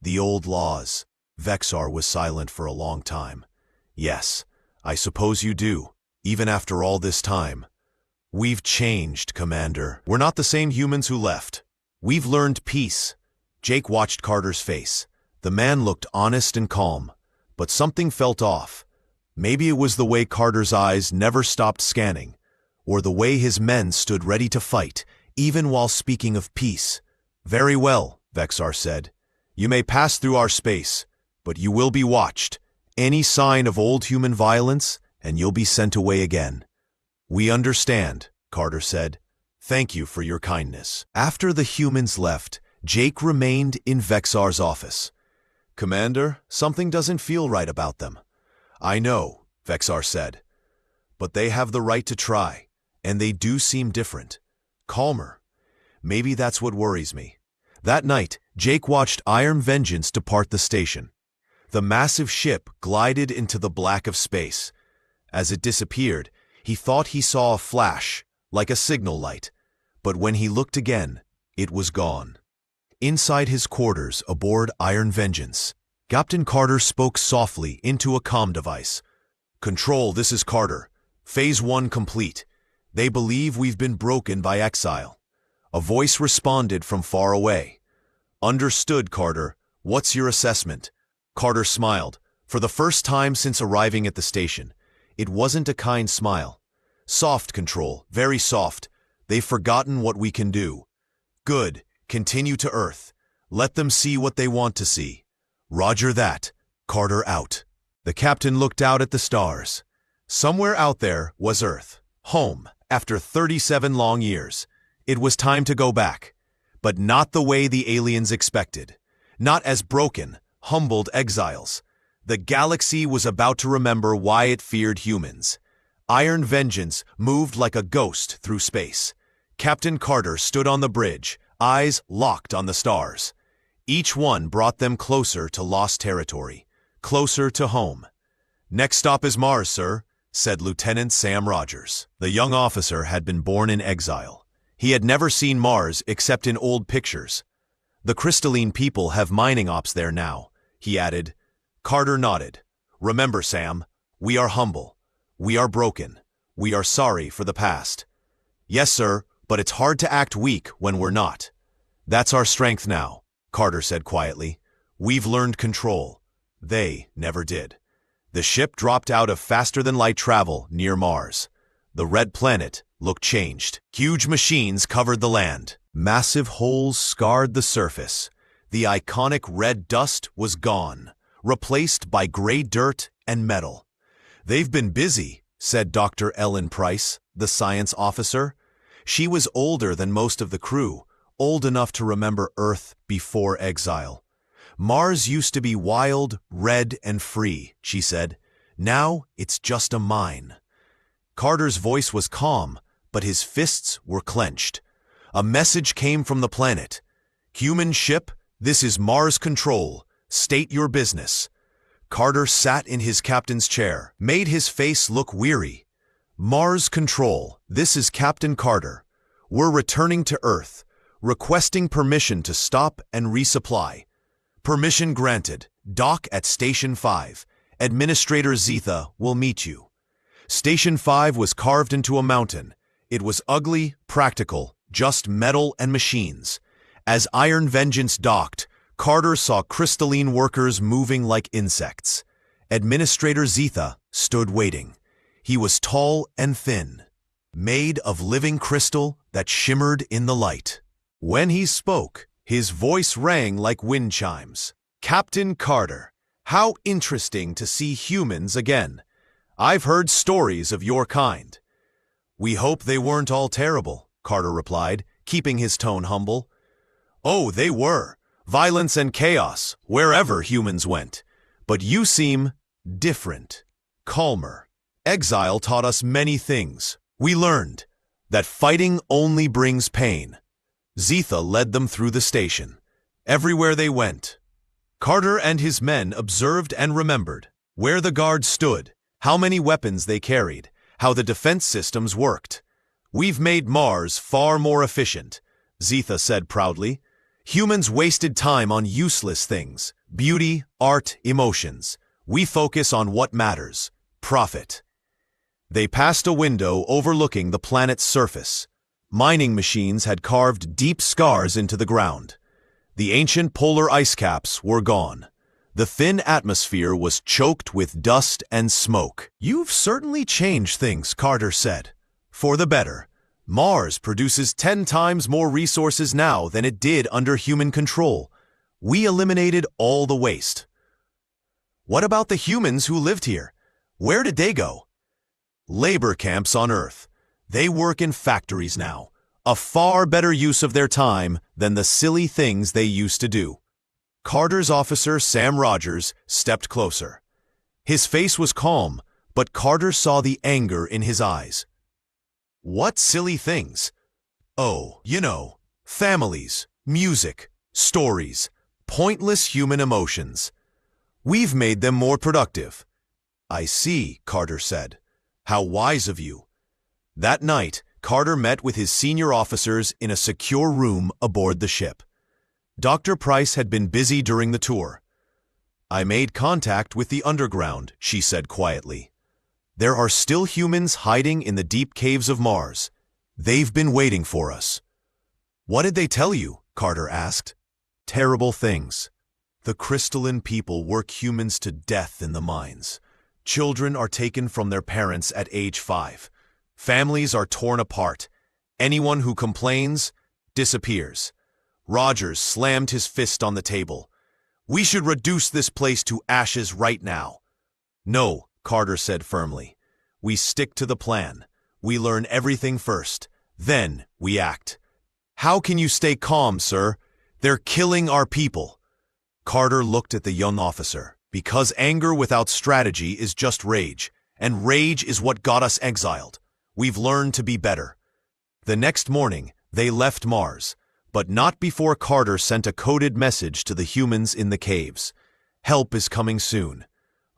"The old laws." Vexar was silent for a long time. "Yes, I suppose you do, even after all this time." "We've changed, Commander. We're not the same humans who left. We've learned peace." Jake watched Carter's face. The man looked honest and calm, but something felt off. Maybe it was the way Carter's eyes never stopped scanning, or the way his men stood ready to fight, even while speaking of peace. "Very well," Vexar said. "You may pass through our space, but you will be watched. Any sign of old human violence, and you'll be sent away again." "We understand," Carter said. "Thank you for your kindness." After the humans left, Jake remained in Vexar's office. "Commander, something doesn't feel right about them." "I know," Vexar said. "But they have the right to try, and they do seem different. Calmer. Maybe that's what worries me." That night, Jake watched Iron Vengeance depart the station. The massive ship glided into the black of space. As it disappeared, he thought he saw a flash, like a signal light. But when he looked again, it was gone. Inside his quarters aboard Iron Vengeance, Captain Carter spoke softly into a comm device. "Control, this is Carter. Phase 1 complete. They believe we've been broken by exile." A voice responded from far away. "Understood, Carter. What's your assessment?" Carter smiled. For the first time since arriving at the station, it wasn't a kind smile. "Soft, Control, very soft. They've forgotten what we can do." "Good. Continue to Earth. Let them see what they want to see." "Roger that." Carter out. The captain looked out at the stars. Somewhere out there was Earth, home, after 37 long years. It was time to go back, but not the way the aliens expected. Not as broken, humbled exiles. The galaxy was about to remember why it feared humans. Iron Vengeance moved like a ghost through space. Captain Carter stood on the bridge, eyes locked on the stars. Each one brought them closer to lost territory, closer to home. "Next stop is Mars, sir," said Lieutenant Sam Rogers. The young officer had been born in exile. He had never seen Mars except in old pictures. "The crystalline people have mining ops there now," he added. Carter nodded. "Remember, Sam, we are humble. We are broken. We are sorry for the past." "Yes, sir, but it's hard to act weak when we're not." "That's our strength now," Carter said quietly. "We've learned control. They never did." The ship dropped out of faster-than-light travel near Mars. The red planet looked changed. Huge machines covered the land. Massive holes scarred the surface. The iconic red dust was gone, replaced by gray dirt and metal. "They've been busy," said Dr. Ellen Price, the science officer. She was older than most of the crew, old enough to remember Earth before exile. "Mars used to be wild, red, and free," she said. "Now it's just a mine." Carter's voice was calm, but his fists were clenched. A message came from the planet. "Human ship, this is Mars Control. State your business." Carter sat in his captain's chair, made his face look weary. "Mars Control, this is Captain Carter. We're returning to Earth, requesting permission to stop and resupply." "Permission granted. Dock at Station 5. Administrator Zetha will meet you." Station 5 was carved into a mountain. It was ugly, practical, just metal and machines. As Iron Vengeance docked, Carter saw crystalline workers moving like insects. Administrator Zetha stood waiting. He was tall and thin, made of living crystal that shimmered in the light. When he spoke, his voice rang like wind chimes. "Captain Carter, how interesting to see humans again. I've heard stories of your kind." "We hope they weren't all terrible," Carter replied, keeping his tone humble. "Oh, they were. Violence and chaos, wherever humans went. But you seem different, calmer. Exile taught us many things. We learned that fighting only brings pain." Zetha led them through the station. Everywhere they went, Carter and his men observed and remembered where the guards stood, how many weapons they carried, how the defense systems worked. "We've made Mars far more efficient," Zetha said proudly. "Humans wasted time on useless things, beauty, art, emotions. We focus on what matters, profit." They passed a window overlooking the planet's surface. Mining machines had carved deep scars into the ground. The ancient polar ice caps were gone. The thin atmosphere was choked with dust and smoke. "You've certainly changed things," Carter said. "For the better. Mars produces 10 times more resources now than it did under human control. We eliminated all the waste." "What about the humans who lived here? Where did they go?" "Labor camps on Earth. They work in factories now. A far better use of their time than the silly things they used to do." Carter's officer, Sam Rogers, stepped closer. His face was calm, but Carter saw the anger in his eyes. "What silly things?" "Oh, you know, families, music, stories, pointless human emotions. We've made them more productive." "I see," Carter said. "How wise of you." That night, Carter met with his senior officers in a secure room aboard the ship. Dr. Price had been busy during the tour. "I made contact with the underground," she said quietly. "There are still humans hiding in the deep caves of Mars. They've been waiting for us." "What did they tell you?" Carter asked. "Terrible things. The crystalline people work humans to death in the mines. Children are taken from their parents at age 5. Families are torn apart. Anyone who complains disappears." Rogers slammed his fist on the table. "We should reduce this place to ashes right now." "No," Carter said firmly. "We stick to the plan. We learn everything first. Then we act." "How can you stay calm, sir? They're killing our people." Carter looked at the young officer. "Because anger without strategy is just rage, and rage is what got us exiled. We've learned to be better." The next morning, they left Mars, but not before Carter sent a coded message to the humans in the caves. "Help is coming soon."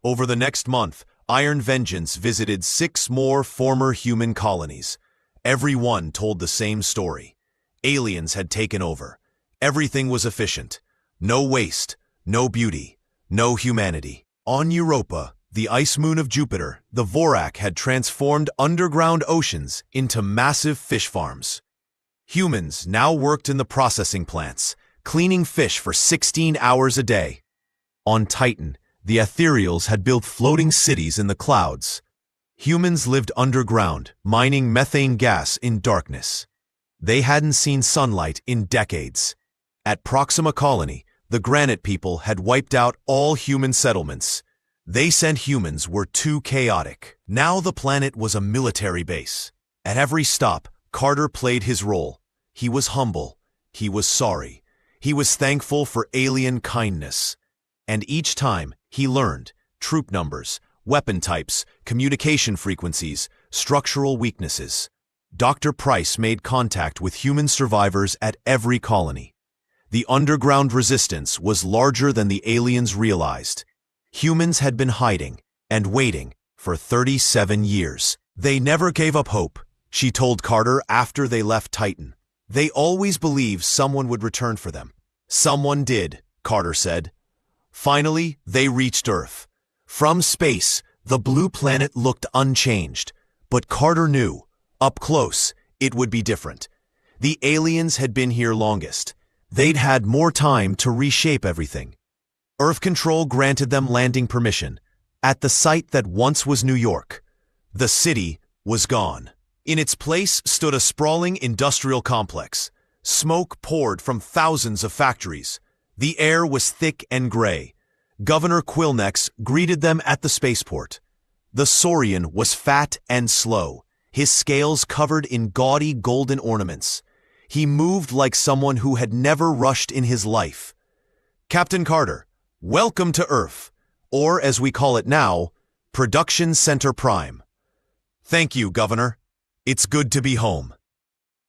Over the next month, Iron Vengeance visited 6 more former human colonies. Every one told the same story. Aliens had taken over. Everything was efficient. No waste, no beauty, no humanity. On Europa, the ice moon of Jupiter, the Vorak had transformed underground oceans into massive fish farms. Humans now worked in the processing plants, cleaning fish for 16 hours a day. On Titan, the ethereals had built floating cities in the clouds. Humans lived underground, mining methane gas in darkness. They hadn't seen sunlight in decades. At Proxima Colony, the Granite people had wiped out all human settlements. They sent humans were too chaotic. Now the planet was a military base. At every stop, Carter played his role. He was humble. He was sorry. He was thankful for alien kindness. And each time, he learned troop numbers, weapon types, communication frequencies, structural weaknesses. Dr. Price made contact with human survivors at every colony. The underground resistance was larger than the aliens realized. Humans had been hiding and waiting for 37 years. They never gave up hope, she told Carter after they left Titan. They always believed someone would return for them. Someone did, Carter said. Finally, they reached Earth. From space, the blue planet looked unchanged, but Carter knew, up close, it would be different. The aliens had been here longest. They'd had more time to reshape everything. Earth Control granted them landing permission at the site that once was New York. The city was gone. In its place stood a sprawling industrial complex. Smoke poured from thousands of factories. The air was thick and gray. Governor Quillnex greeted them at the spaceport. The Saurian was fat and slow, his scales covered in gaudy golden ornaments. He moved like someone who had never rushed in his life. Captain Carter, welcome to Earth, or as we call it now, Production Center Prime. Thank you, Governor. It's good to be home.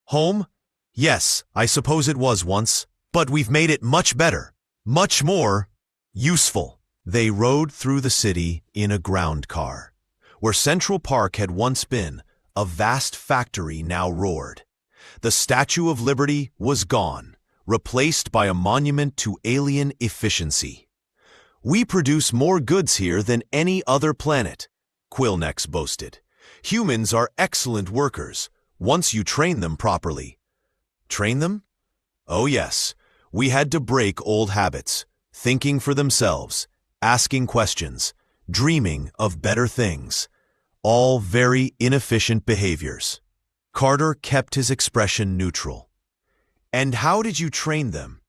Home? Yes, I suppose it was once, but we've made it much better, much more useful. They rode through the city in a ground car. Where Central Park had once been, a vast factory now roared. The Statue of Liberty was gone, replaced by a monument to alien efficiency. We produce more goods here than any other planet, Quillnex boasted. Humans are excellent workers, once you train them properly. Train them? Oh yes, we had to break old habits, thinking for themselves, asking questions, dreaming of better things. All very inefficient behaviors. Carter kept his expression neutral. And how did you train them?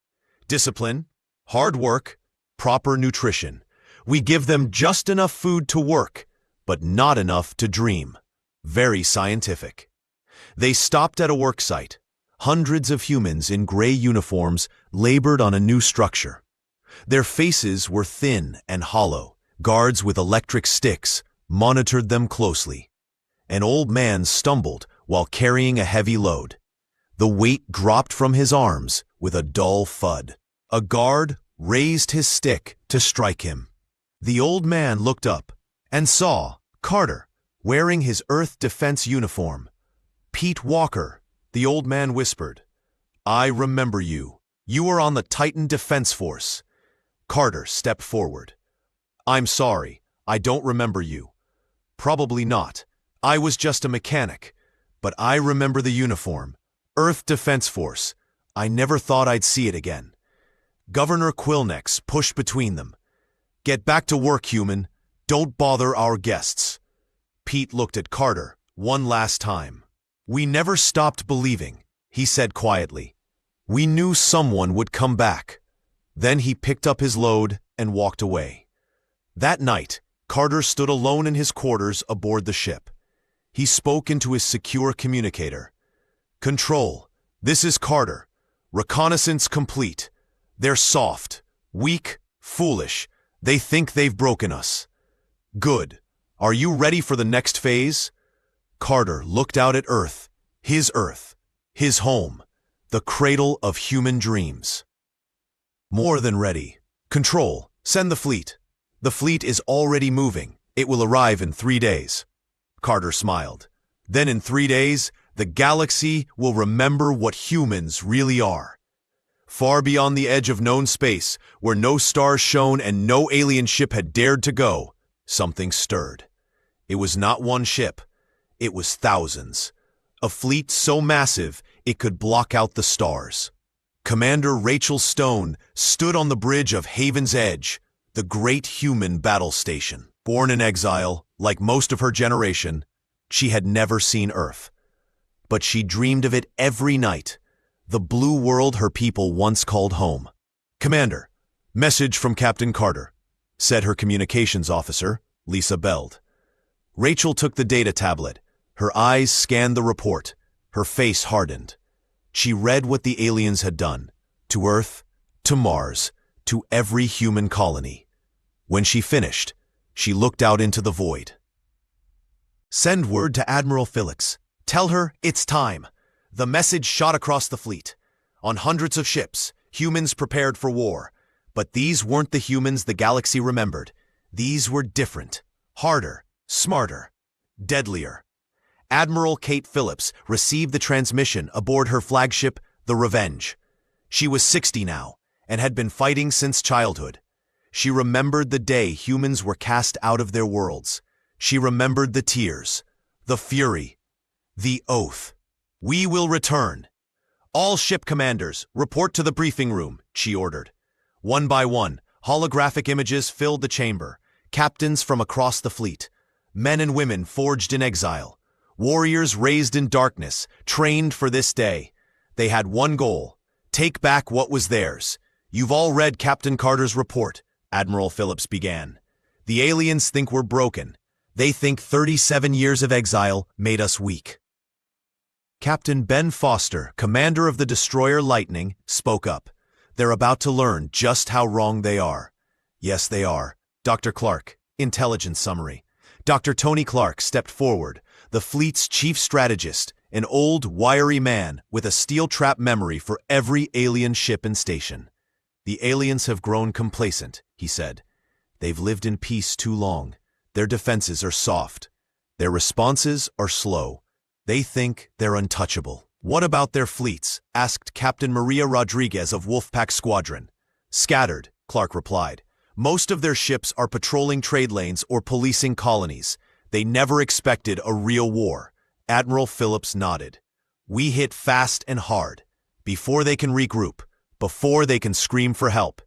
Discipline, hard work, proper nutrition. We give them just enough food to work, but not enough to dream. Very scientific. They stopped at a work site. Hundreds of humans in gray uniforms labored on a new structure. Their faces were thin and hollow. Guards with electric sticks monitored them closely. An old man stumbled while carrying a heavy load. The weight dropped from his arms with a dull thud. A guard raised his stick to strike him. The old man looked up and saw Carter wearing his Earth Defense uniform. Pete Walker, the old man whispered. I remember you. You were on the Titan Defense Force. Carter stepped forward. I'm sorry, I don't remember you. Probably not. I was just a mechanic. But I remember the uniform. Earth Defense Force. I never thought I'd see it again. Governor Quillnex pushed between them. Get back to work, human. Don't bother our guests. Pete looked at Carter one last time. We never stopped believing, he said quietly. We knew someone would come back. Then he picked up his load and walked away. That night, Carter stood alone in his quarters aboard the ship. He spoke into his secure communicator. Control, this is Carter. Reconnaissance complete. They're soft, weak, foolish. They think they've broken us. Good. Are you ready for the next phase? Carter looked out at Earth, his home, the cradle of human dreams. More than ready. Control, send the fleet. The fleet is already moving. It will arrive in 3 days. Carter smiled. Then in 3 days, the galaxy will remember what humans really are. Far beyond the edge of known space, where no stars shone and no alien ship had dared to go, something stirred. It was not one ship. It was thousands. A fleet so massive it could block out the stars. Commander Rachel Stone stood on the bridge of Haven's Edge, the great human battle station. Born in exile, like most of her generation, she had never seen Earth. but she dreamed of it every night. The blue world her people once called home. "Commander, message from Captain Carter," said her communications officer, Lisa Beld. Rachel took the data tablet. Her eyes scanned the report. Her face hardened. She read what the aliens had done. To Earth, to Mars, to every human colony. When she finished, she looked out into the void. "Send word to Admiral Phillips. Tell her it's time." The message shot across the fleet. On hundreds of ships, humans prepared for war. But these weren't the humans the galaxy remembered. These were different, harder, smarter, deadlier. Admiral Kate Phillips received the transmission aboard her flagship, the Revenge. She was 60 now, and had been fighting since childhood. She remembered the day humans were cast out of their worlds. She remembered the tears, the fury, the oath. "We will return. All ship commanders, report to the briefing room," she ordered. One by one, holographic images filled the chamber. Captains from across the fleet. Men and women forged in exile. Warriors raised in darkness, trained for this day. They had one goal: take back what was theirs. "You've all read Captain Carter's report," Admiral Phillips began. "The aliens think we're broken. They think 37 years of exile made us weak." Captain Ben Foster, commander of the destroyer Lightning, spoke up. "They're about to learn just how wrong they are." "Yes, they are." Dr. Clark, intelligence summary. Dr. Tony Clark stepped forward, the fleet's chief strategist, an old, wiry man with a steel trap memory for every alien ship and station. "The aliens have grown complacent," he said. "They've lived in peace too long. Their defenses are soft. Their responses are slow. They think they're untouchable." "What about their fleets?" asked Captain Maria Rodriguez of Wolfpack Squadron. "Scattered," Clark replied. "Most of their ships are patrolling trade lanes or policing colonies. They never expected a real war." Admiral Phillips nodded. "We hit fast and hard, before they can regroup, before they can scream for help."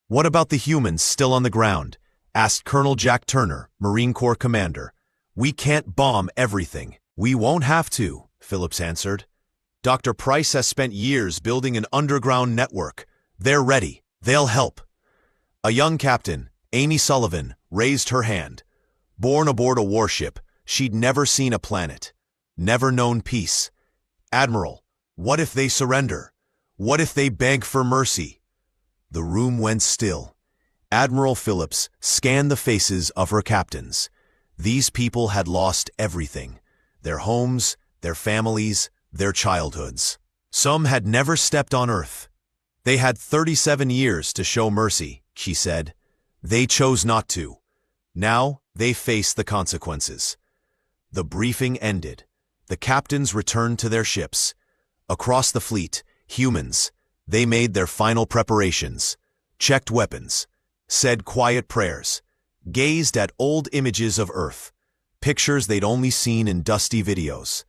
"What about the humans still on the ground?" asked Colonel Jack Turner, Marine Corps commander. "We can't bomb everything." "We won't have to," Phillips answered. "Dr. Price has spent years building an underground network. They're ready. They'll help." A young captain, Amy Sullivan, raised her hand. Born aboard a warship, she'd never seen a planet, never known peace. "Admiral, what if they surrender? What if they beg for mercy?" The room went still. Admiral Phillips scanned the faces of her captains. These people had lost everything: their homes, their families, their childhoods. Some had never stepped on Earth. "They had 37 years to show mercy," she said. "They chose not to. Now they face the consequences." The briefing ended. The captains returned to their ships. Across the fleet, humans, they made their final preparations, checked weapons, said quiet prayers, gazed at old images of Earth, pictures they'd only seen in dusty videos.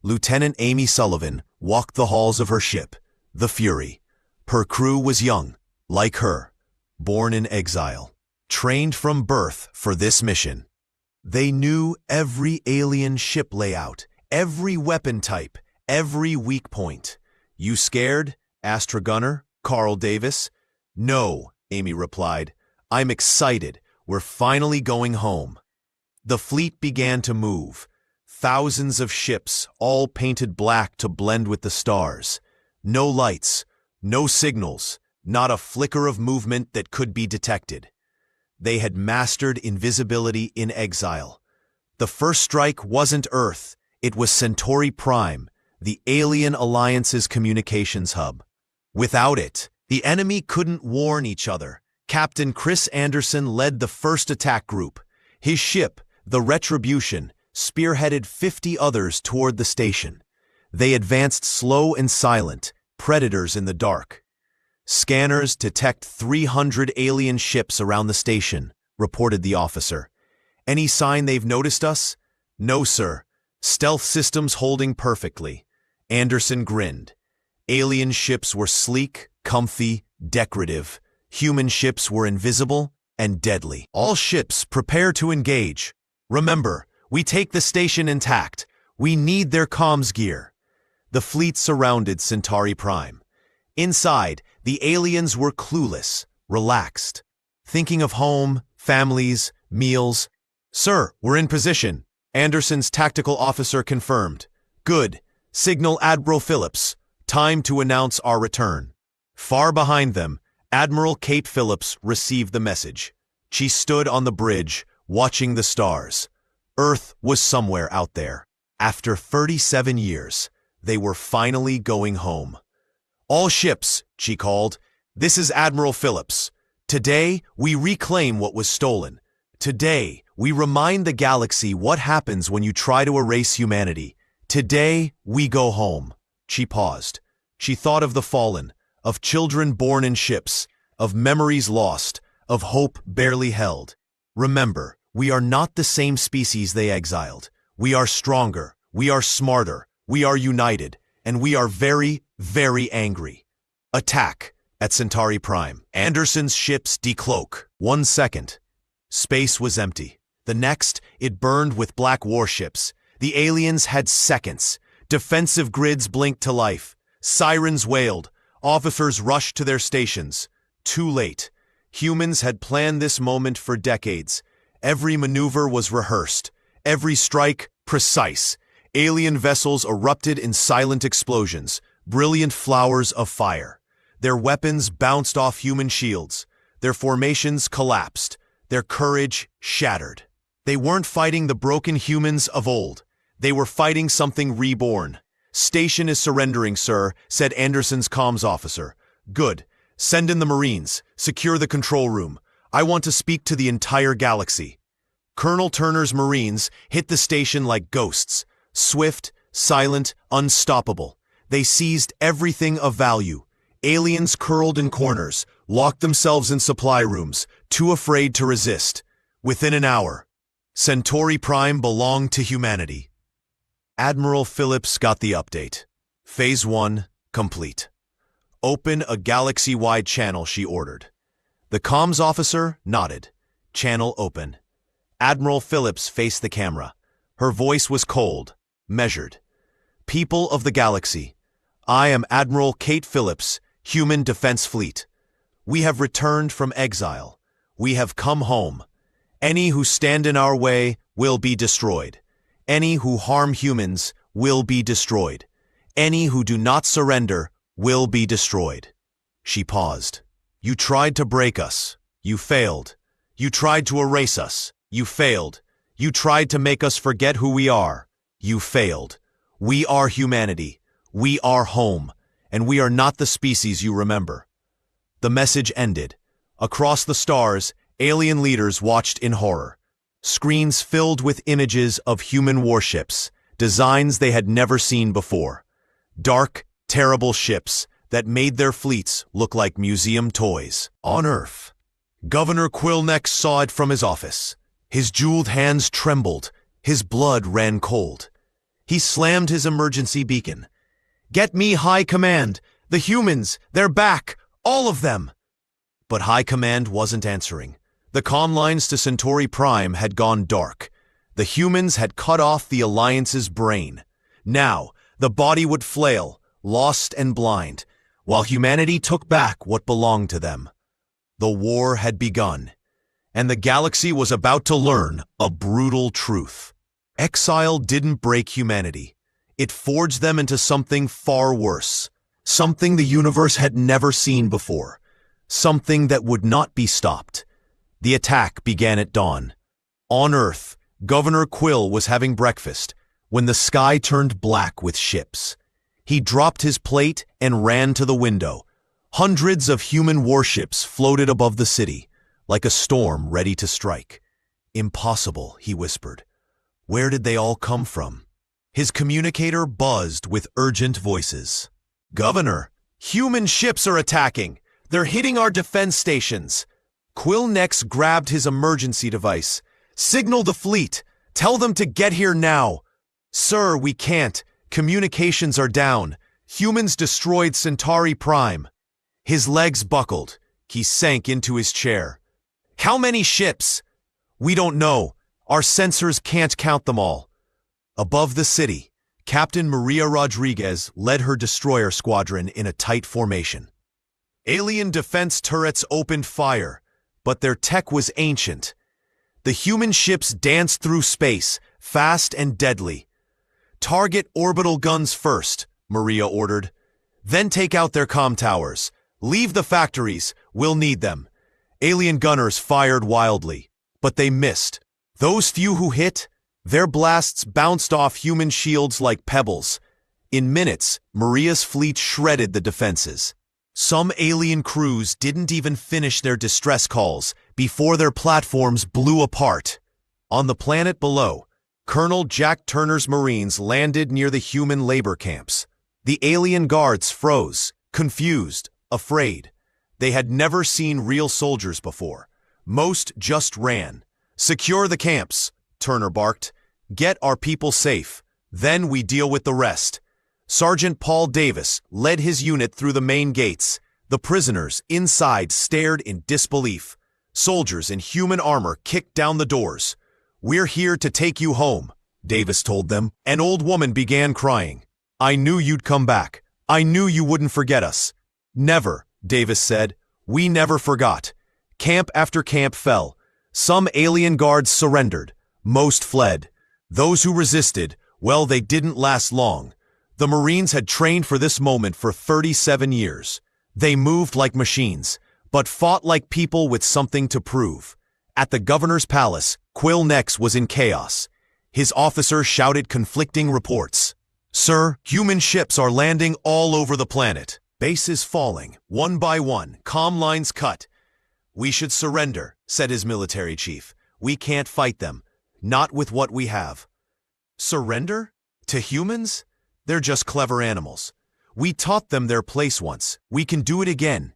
Lieutenant Amy Sullivan walked the halls of her ship, the Fury. Her crew was young, like her, born in exile, trained from birth for this mission. They knew every alien ship layout, every weapon type, every weak point. "You scared?" asked her gunner, Carl Davis. "No," Amy replied. "I'm excited. We're finally going home." The fleet began to move. Thousands of ships, all painted black to blend with the stars. No lights, no signals, not a flicker of movement that could be detected. They had mastered invisibility in exile. The first strike wasn't Earth, it was Centauri Prime, the Alien Alliance's communications hub. Without it, the enemy couldn't warn each other. Captain Chris Anderson led the first attack group. His ship, the Retribution, spearheaded 50 others toward the station. They advanced slow and silent, predators in the dark. "Scanners detect 300 alien ships around the station," reported the officer. "Any sign they've noticed us?" "No, sir. Stealth systems holding perfectly." Anderson grinned. Alien ships were sleek, comfy, decorative. Human ships were invisible and deadly. "All ships prepare to engage. Remember, we take the station intact. We need their comms gear." The fleet surrounded Centauri Prime. Inside, the aliens were clueless, relaxed, thinking of home, families, meals. "Sir, we're in position," Anderson's tactical officer confirmed. "Good. Signal Admiral Phillips. Time to announce our return." Far behind them, Admiral Kate Phillips received the message. She stood on the bridge, watching the stars. Earth was somewhere out there. After 37 years, they were finally going home. "All ships," she called. "This is Admiral Phillips. Today, we reclaim what was stolen. Today, we remind the galaxy what happens when you try to erase humanity. Today, we go home." She paused. She thought of the fallen, of children born in ships, of memories lost, of hope barely held. "Remember, we are not the same species they exiled. We are stronger, we are smarter, we are united, and we are very, very angry." Attack at Centauri Prime. Anderson's ships decloak. 1 second. Space was empty. The next, it burned with black warships. The aliens had seconds. Defensive grids blinked to life. Sirens wailed. Officers rushed to their stations. Too late. Humans had planned this moment for decades. Every maneuver was rehearsed. Every strike, precise. Alien vessels erupted in silent explosions, brilliant flowers of fire. Their weapons bounced off human shields. Their formations collapsed. Their courage shattered. They weren't fighting the broken humans of old. They were fighting something reborn. "Station is surrendering, sir," said Anderson's comms officer. "Good. Send in the Marines. Secure the control room. I want to speak to the entire galaxy." Colonel Turner's Marines hit the station like ghosts. Swift, silent, unstoppable. They seized everything of value. Aliens curled in corners, locked themselves in supply rooms, too afraid to resist. Within an hour, Centauri Prime belonged to humanity. Admiral Phillips got the update. Phase 1, complete. "Open a galaxy-wide channel," she ordered. The comms officer nodded. Channel open. Admiral Phillips faced the camera. Her voice was cold, measured. "People of the galaxy, I am Admiral Kate Phillips, Human Defense Fleet. We have returned from exile. We have come home. Any who stand in our way will be destroyed. Any who harm humans will be destroyed. Any who do not surrender will be destroyed." She paused. "You tried to break us. You failed. You tried to erase us. You failed. You tried to make us forget who we are. You failed. We are humanity. We are home. And we are not the species you remember." The message ended. Across the stars, alien leaders watched in horror. Screens filled with images of human warships, designs they had never seen before. Dark, terrible ships that made their fleets look like museum toys. On Earth, Governor Quillneck saw it from his office. His jeweled hands trembled. His blood ran cold. He slammed his emergency beacon. "Get me High Command! The humans! They're back! All of them!" But High Command wasn't answering. The comm lines to Centauri Prime had gone dark. The humans had cut off the Alliance's brain. Now, the body would flail, lost and blind, while humanity took back what belonged to them. The war had begun, and the galaxy was about to learn a brutal truth. Exile didn't break humanity. It forged them into something far worse, something the universe had never seen before, something that would not be stopped. The attack began at dawn. On Earth, Governor Quill was having breakfast when the sky turned black with ships. He dropped his plate and ran to the window. Hundreds of human warships floated above the city, like a storm ready to strike. "Impossible," he whispered. "Where did they all come from?" His communicator buzzed with urgent voices. "Governor, human ships are attacking. They're hitting our defense stations." Quill next grabbed his emergency device. "Signal the fleet. Tell them to get here now." "Sir, we can't. Communications are down. Humans destroyed Centauri Prime." His legs buckled. He sank into his chair. "How many ships?" "We don't know. Our sensors can't count them all." Above the city, Captain Maria Rodriguez led her destroyer squadron in a tight formation. Alien defense turrets opened fire, but their tech was ancient. The human ships danced through space, fast and deadly. "Target orbital guns first," Maria ordered. "Then take out their comm towers. Leave the factories, we'll need them." Alien gunners fired wildly, but they missed. Those few who hit, their blasts bounced off human shields like pebbles. In minutes, Maria's fleet shredded the defenses. Some alien crews didn't even finish their distress calls before their platforms blew apart. On the planet below, Colonel Jack Turner's Marines landed near the human labor camps. The alien guards froze, confused, afraid. They had never seen real soldiers before. Most just ran. "Secure the camps," Turner barked. "Get our people safe. Then we deal with the rest." Sergeant Paul Davis led his unit through the main gates. The prisoners inside stared in disbelief. Soldiers in human armor kicked down the doors. "We're here to take you home," Davis told them. An old woman began crying. "I knew you'd come back. I knew you wouldn't forget us." "Never," Davis said. "We never forgot." Camp after camp fell. Some alien guards surrendered. Most fled. Those who resisted, well, they didn't last long. The Marines had trained for this moment for 37 years. They moved like machines, but fought like people with something to prove. At the governor's palace, Quill Nex was in chaos. His officers shouted conflicting reports. "Sir, human ships are landing all over the planet. Bases falling, one by one, comm lines cut." "We should surrender," said his military chief. "We can't fight them. Not with what we have." "Surrender? To humans? They're just clever animals. We taught them their place once. We can do it again."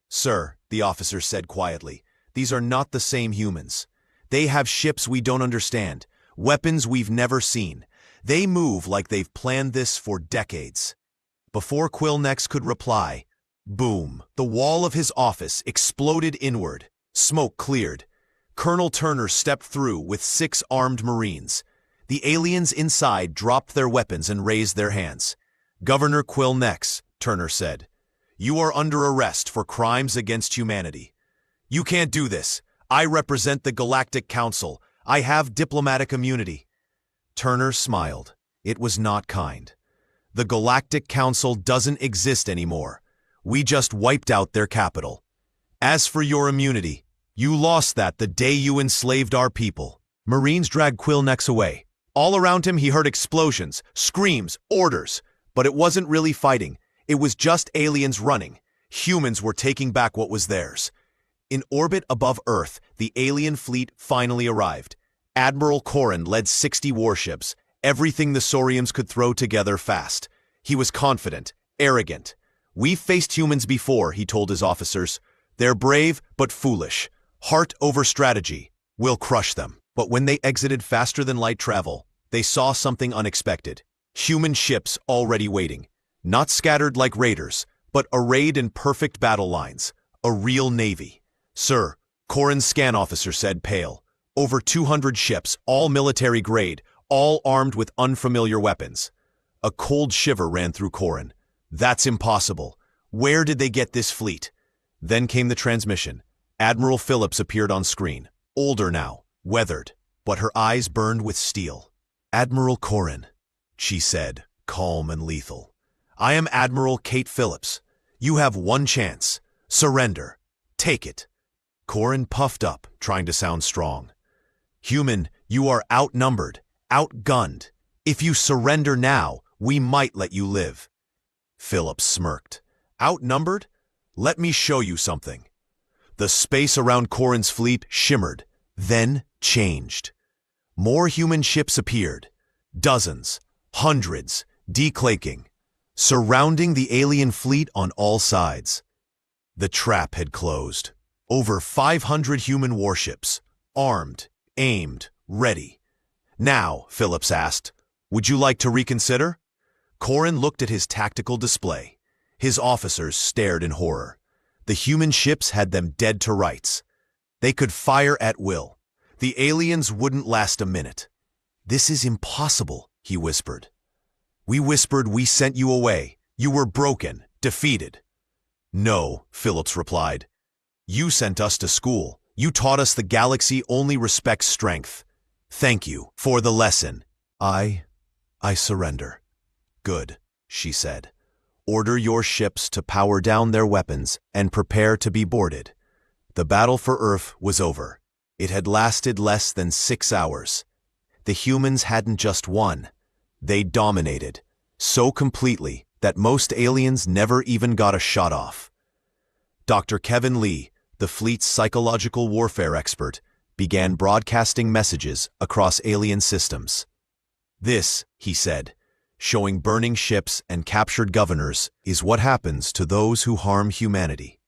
"Sir," the officer said quietly, "these are not the same humans. They have ships we don't understand, weapons we've never seen. They move like they've planned this for decades." Before Quill Nex could reply, boom, the wall of his office exploded inward. Smoke cleared. Colonel Turner stepped through with 6 armed Marines. The aliens inside dropped their weapons and raised their hands. "Governor Quill Nex," Turner said, "you are under arrest for crimes against humanity." "You can't do this. I represent the Galactic Council. I have diplomatic immunity." Turner smiled. It was not kind. "The Galactic Council doesn't exist anymore. We just wiped out their capital. As for your immunity, you lost that the day you enslaved our people." Marines dragged Quill Nex away. All around him he heard explosions, screams, orders. But it wasn't really fighting. It was just aliens running. Humans were taking back what was theirs. In orbit above Earth, the alien fleet finally arrived. Admiral Corrin led 60 warships, everything the Saurians could throw together fast. He was confident, arrogant. "We've faced humans before," he told his officers. "They're brave but foolish. Heart over strategy. We'll crush them." But when they exited faster than light travel, they saw something unexpected. Human ships already waiting. Not scattered like raiders, but arrayed in perfect battle lines. A real navy. "Sir," Corrin's scan officer said, pale. "Over 200 ships, all military grade, all armed with unfamiliar weapons." A cold shiver ran through Corrin. "That's impossible. Where did they get this fleet?" Then came the transmission. Admiral Phillips appeared on screen. Older now, weathered, but her eyes burned with steel. "Admiral Corrin," she said, calm and lethal. "I am Admiral Kate Phillips. You have one chance. Surrender. Take it." Corrin puffed up, trying to sound strong. "Human, you are outnumbered, outgunned. If you surrender now, we might let you live." Phillips smirked. "Outnumbered? Let me show you something." The space around Corrin's fleet shimmered, then changed. More human ships appeared. Dozens, hundreds, declaking, surrounding the alien fleet on all sides. The trap had closed. Over 500 human warships, armed, aimed, ready. "Now," Phillips asked, "would you like to reconsider?" Corrin looked at his tactical display. His officers stared in horror. The human ships had them dead to rights. They could fire at will. The aliens wouldn't last a minute. "This is impossible," he whispered. We whispered we sent you away. You were broken, defeated. No, Phillips replied. You sent us to school. You taught us the galaxy only respects strength. Thank you for the lesson. I surrender. Good, she said. Order your ships to power down their weapons and prepare to be boarded. The battle for Earth was over. It had lasted less than 6 hours. The humans hadn't just won. They dominated, so completely that most aliens never even got a shot off. Dr. Kevin Lee, the fleet's psychological warfare expert, began broadcasting messages across alien systems. This, he said, showing burning ships and captured governors, is what happens to those who harm humanity.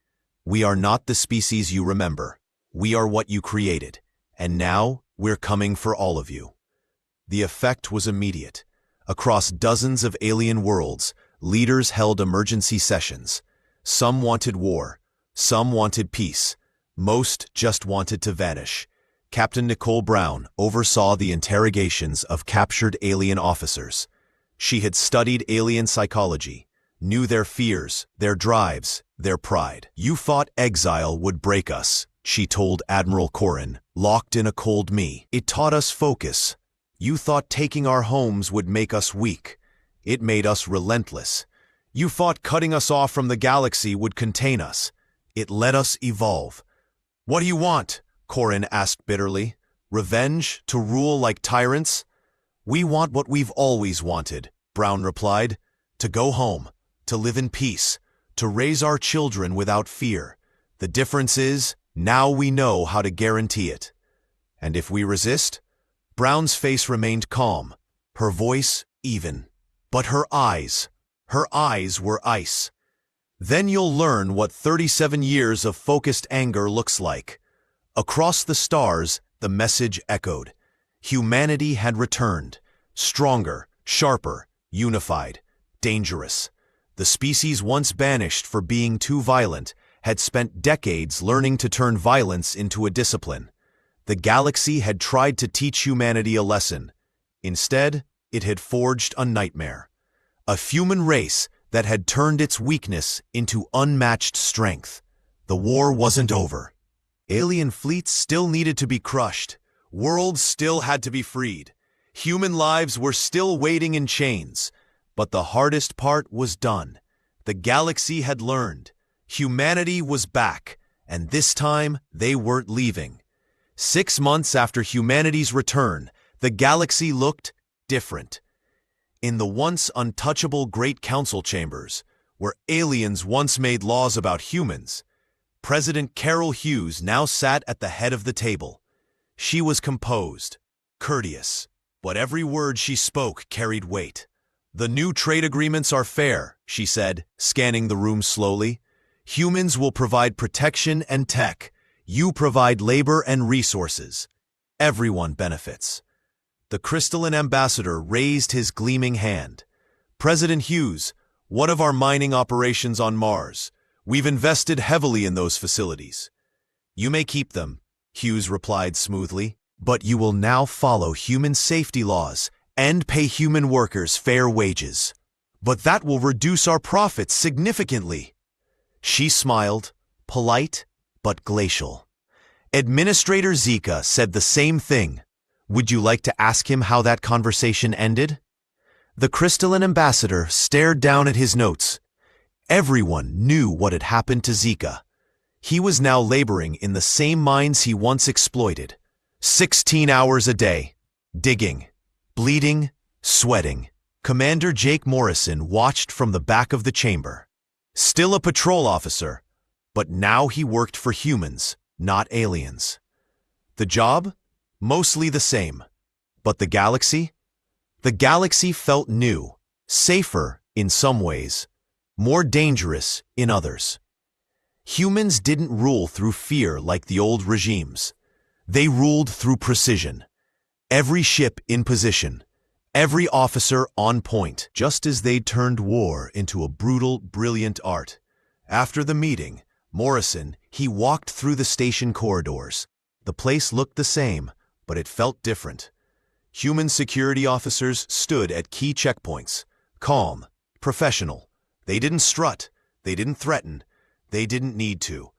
We are not the species you remember. We are what you created, and now we're coming for all of you. The effect was immediate. Across dozens of alien worlds, leaders held emergency sessions. Some wanted war, some wanted peace, most just wanted to vanish. Captain Nicole Brown oversaw the interrogations of captured alien officers. She had studied alien psychology, knew their fears, their drives, their pride. You thought exile would break us, she told Admiral Corrin, locked in a cold me. It taught us focus. You thought taking our homes would make us weak. It made us relentless. You thought cutting us off from the galaxy would contain us. It let us evolve. What do you want? Corrin asked bitterly. Revenge? To rule like tyrants? We want what we've always wanted, Brown replied. To go home, to live in peace, to raise our children without fear. The difference is, now we know how to guarantee it. And if we resist? Brown's face remained calm, her voice even. But her eyes were ice. Then you'll learn what 37 years of focused anger looks like. Across the stars, the message echoed. Humanity had returned, stronger, sharper, unified, dangerous. The species once banished for being too violent had spent decades learning to turn violence into a discipline. The galaxy had tried to teach humanity a lesson. Instead, it had forged a nightmare. A human race that had turned its weakness into unmatched strength. The war wasn't over. Alien fleets still needed to be crushed. Worlds still had to be freed. Human lives were still waiting in chains. But the hardest part was done. The galaxy had learned. Humanity was back, and this time they weren't leaving. 6 months after humanity's return, the galaxy looked different. In the once untouchable Great Council chambers, where aliens once made laws about humans, President Carol Hughes now sat at the head of the table. She was composed, courteous, but every word she spoke carried weight. The new trade agreements are fair, she said, scanning the room slowly. Humans will provide protection and tech. You provide labor and resources. Everyone benefits. The crystalline ambassador raised his gleaming hand. President Hughes, what of our mining operations on Mars? We've invested heavily in those facilities. You may keep them, Hughes replied smoothly, but you will now follow human safety laws and pay human workers fair wages. But that will reduce our profits significantly. She smiled, polite but glacial. Administrator Zika said the same thing. Would you like to ask him how that conversation ended? The crystalline ambassador stared down at his notes. Everyone knew what had happened to Zika. He was now laboring in the same mines he once exploited. 16 hours a day, digging, bleeding, sweating. Commander Jake Morrison watched from the back of the chamber. Still a patrol officer, but now he worked for humans, not aliens. The job? Mostly the same. But the galaxy? The galaxy felt new, safer in some ways, more dangerous in others. Humans didn't rule through fear like the old regimes. They ruled through precision. Every ship in position, every officer on point, just as they'd turned war into a brutal, brilliant art. After the meeting, Morrison, he walked through the station corridors. The place looked the same, but it felt different. Human security officers stood at key checkpoints, calm, professional. They didn't strut, they didn't threaten, they didn't need to.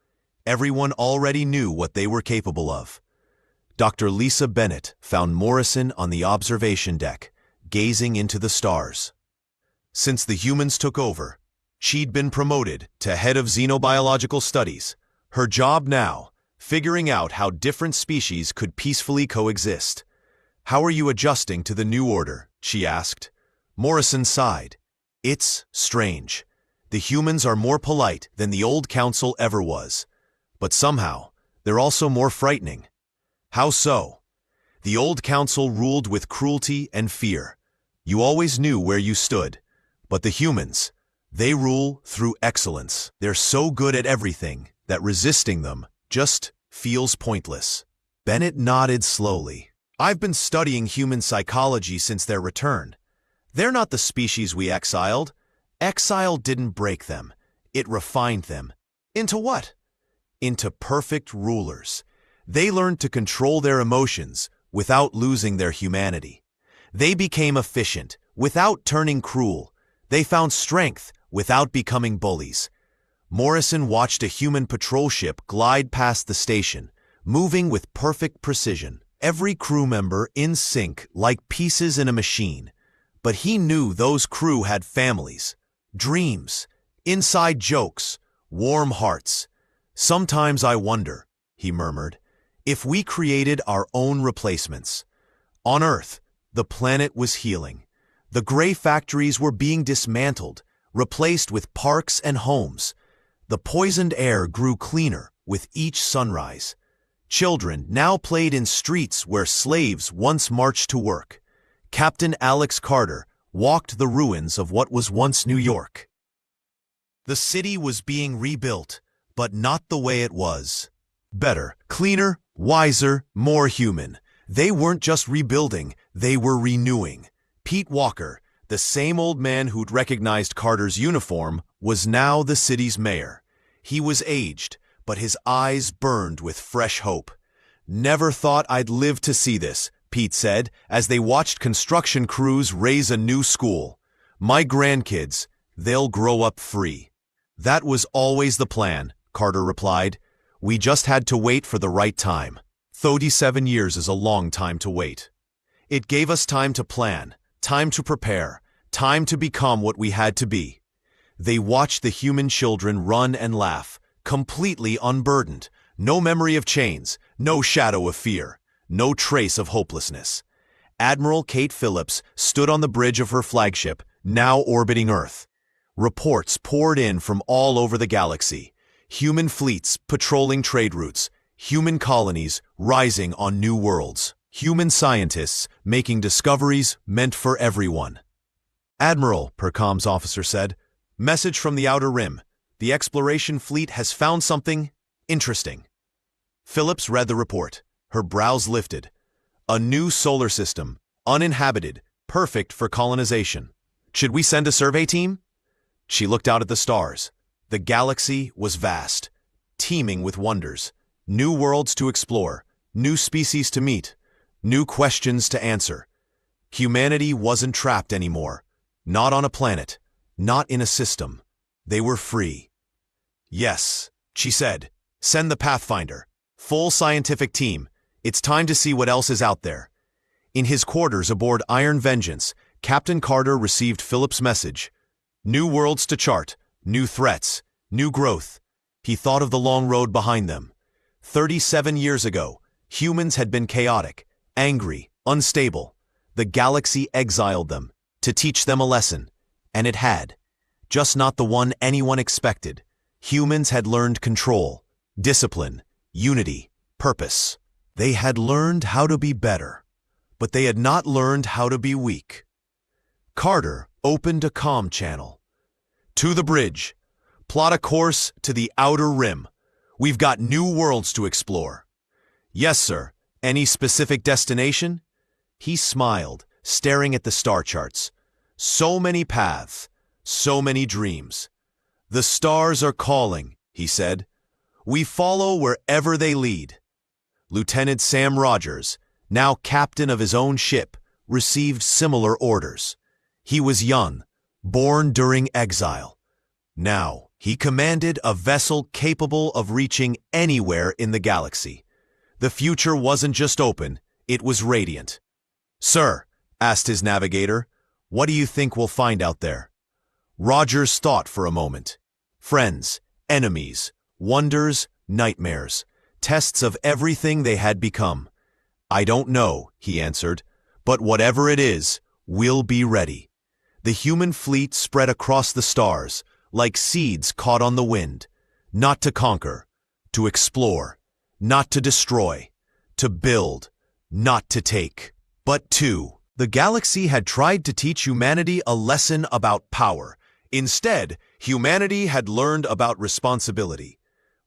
Everyone already knew what they were capable of. Dr. Lisa Bennett found Morrison on the observation deck, gazing into the stars. Since the humans took over, she'd been promoted to head of xenobiological studies. Her job now, figuring out how different species could peacefully coexist. "How are you adjusting to the new order?" she asked. Morrison sighed. "It's strange. The humans are more polite than the old council ever was. But somehow, they're also more frightening." "How so?" "The old council ruled with cruelty and fear. You always knew where you stood. But the humans, they rule through excellence. They're so good at everything that resisting them just feels pointless." Bennett nodded slowly. "I've been studying human psychology since their return. They're not the species we exiled. Exile didn't break them. It refined them. Into what? Into perfect rulers. They learned to control their emotions without losing their humanity. They became efficient without turning cruel. They found strength without becoming bullies." Morrison watched a human patrol ship glide past the station, moving with perfect precision. Every crew member in sync like pieces in a machine. But he knew those crew had families, dreams, inside jokes, warm hearts. "Sometimes I wonder," he murmured, "if we created our own replacements." On Earth, the planet was healing. The gray factories were being dismantled, replaced with parks and homes. The poisoned air grew cleaner with each sunrise. Children now played in streets where slaves once marched to work. Captain Alex Carter walked the ruins of what was once New York. The city was being rebuilt, but not the way it was. Better, cleaner, wiser, more human. They weren't just rebuilding, they were renewing. Pete Walker, the same old man who'd recognized Carter's uniform, was now the city's mayor. He was aged, but his eyes burned with fresh hope. "Never thought I'd live to see this," Pete said, as they watched construction crews raise a new school. "My grandkids, they'll grow up free." "That was always the plan," Carter replied. "We just had to wait for the right time." 37 years is a long time to wait. It gave us time to plan, time to prepare, time to become what we had to be. They watched the human children run and laugh, completely unburdened. No memory of chains, no shadow of fear, no trace of hopelessness. Admiral Kate Phillips stood on the bridge of her flagship, now orbiting Earth. Reports poured in from all over the galaxy. Human fleets patrolling trade routes, human colonies rising on new worlds, human scientists making discoveries meant for everyone. "Admiral," her comms officer said, "message from the Outer Rim. The exploration fleet has found something interesting." Phillips read the report, her brows lifted. "A new solar system, uninhabited, perfect for colonization. Should we send a survey team?" She looked out at the stars. The galaxy was vast, teeming with wonders, new worlds to explore, new species to meet, new questions to answer. Humanity wasn't trapped anymore, not on a planet, not in a system. They were free. "Yes," she said, "send the Pathfinder. Full scientific team. It's time to see what else is out there." In his quarters aboard Iron Vengeance, Captain Carter received Philip's message. New worlds to chart, new threats, new growth. He thought of the long road behind them. 37 years ago, humans had been chaotic, angry, unstable. The galaxy exiled them, to teach them a lesson. And it had. Just not the one anyone expected. Humans had learned control, discipline, unity, purpose. They had learned how to be better. But they had not learned how to be weak. Carter opened a comm channel. "To the bridge. Plot a course to the Outer Rim. We've got new worlds to explore." "Yes, sir. Any specific destination?" He smiled, staring at the star charts. "So many paths, so many dreams." "The stars are calling," he said. "We follow wherever they lead." Lieutenant Sam Rogers, now captain of his own ship, received similar orders. He was young, born during exile. Now, he commanded a vessel capable of reaching anywhere in the galaxy. The future wasn't just open, it was radiant. "Sir," asked his navigator, "what do you think we'll find out there?" Rogers thought for a moment. Friends, enemies, wonders, nightmares, tests of everything they had become. "I don't know," he answered, "but whatever it is, we'll be ready." The human fleet spread across the stars, like seeds caught on the wind, not to conquer, to explore, not to destroy, to build, not to take, but to. The galaxy had tried to teach humanity a lesson about power. Instead, humanity had learned about responsibility.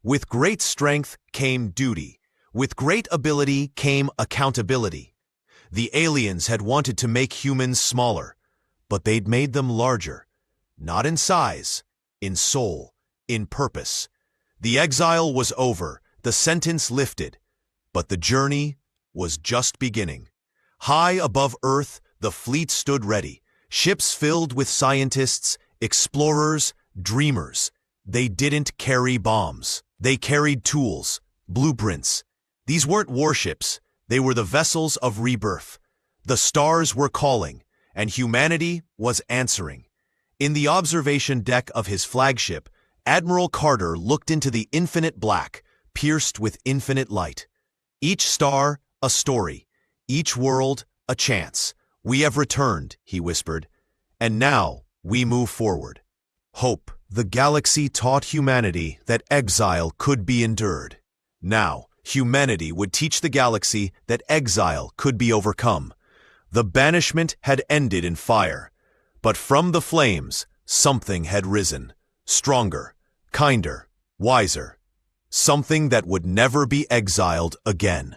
With great strength came duty. With great ability came accountability. The aliens had wanted to make humans smaller, but they'd made them larger. Not in size, in soul, in purpose. The exile was over, the sentence lifted, but the journey was just beginning. High above Earth, the fleet stood ready, ships filled with scientists, explorers, dreamers. They didn't carry bombs. They carried tools, blueprints. These weren't warships, they were the vessels of rebirth. The stars were calling, and humanity was answering. In the observation deck of his flagship, Admiral Carter looked into the infinite black, pierced with infinite light. Each star, a story. Each world, a chance. "We have returned," he whispered. "And now we move forward." Hope. The galaxy taught humanity that exile could be endured. Now, humanity would teach the galaxy that exile could be overcome. The banishment had ended in fire, but from the flames, something had risen, stronger, kinder, wiser, something that would never be exiled again.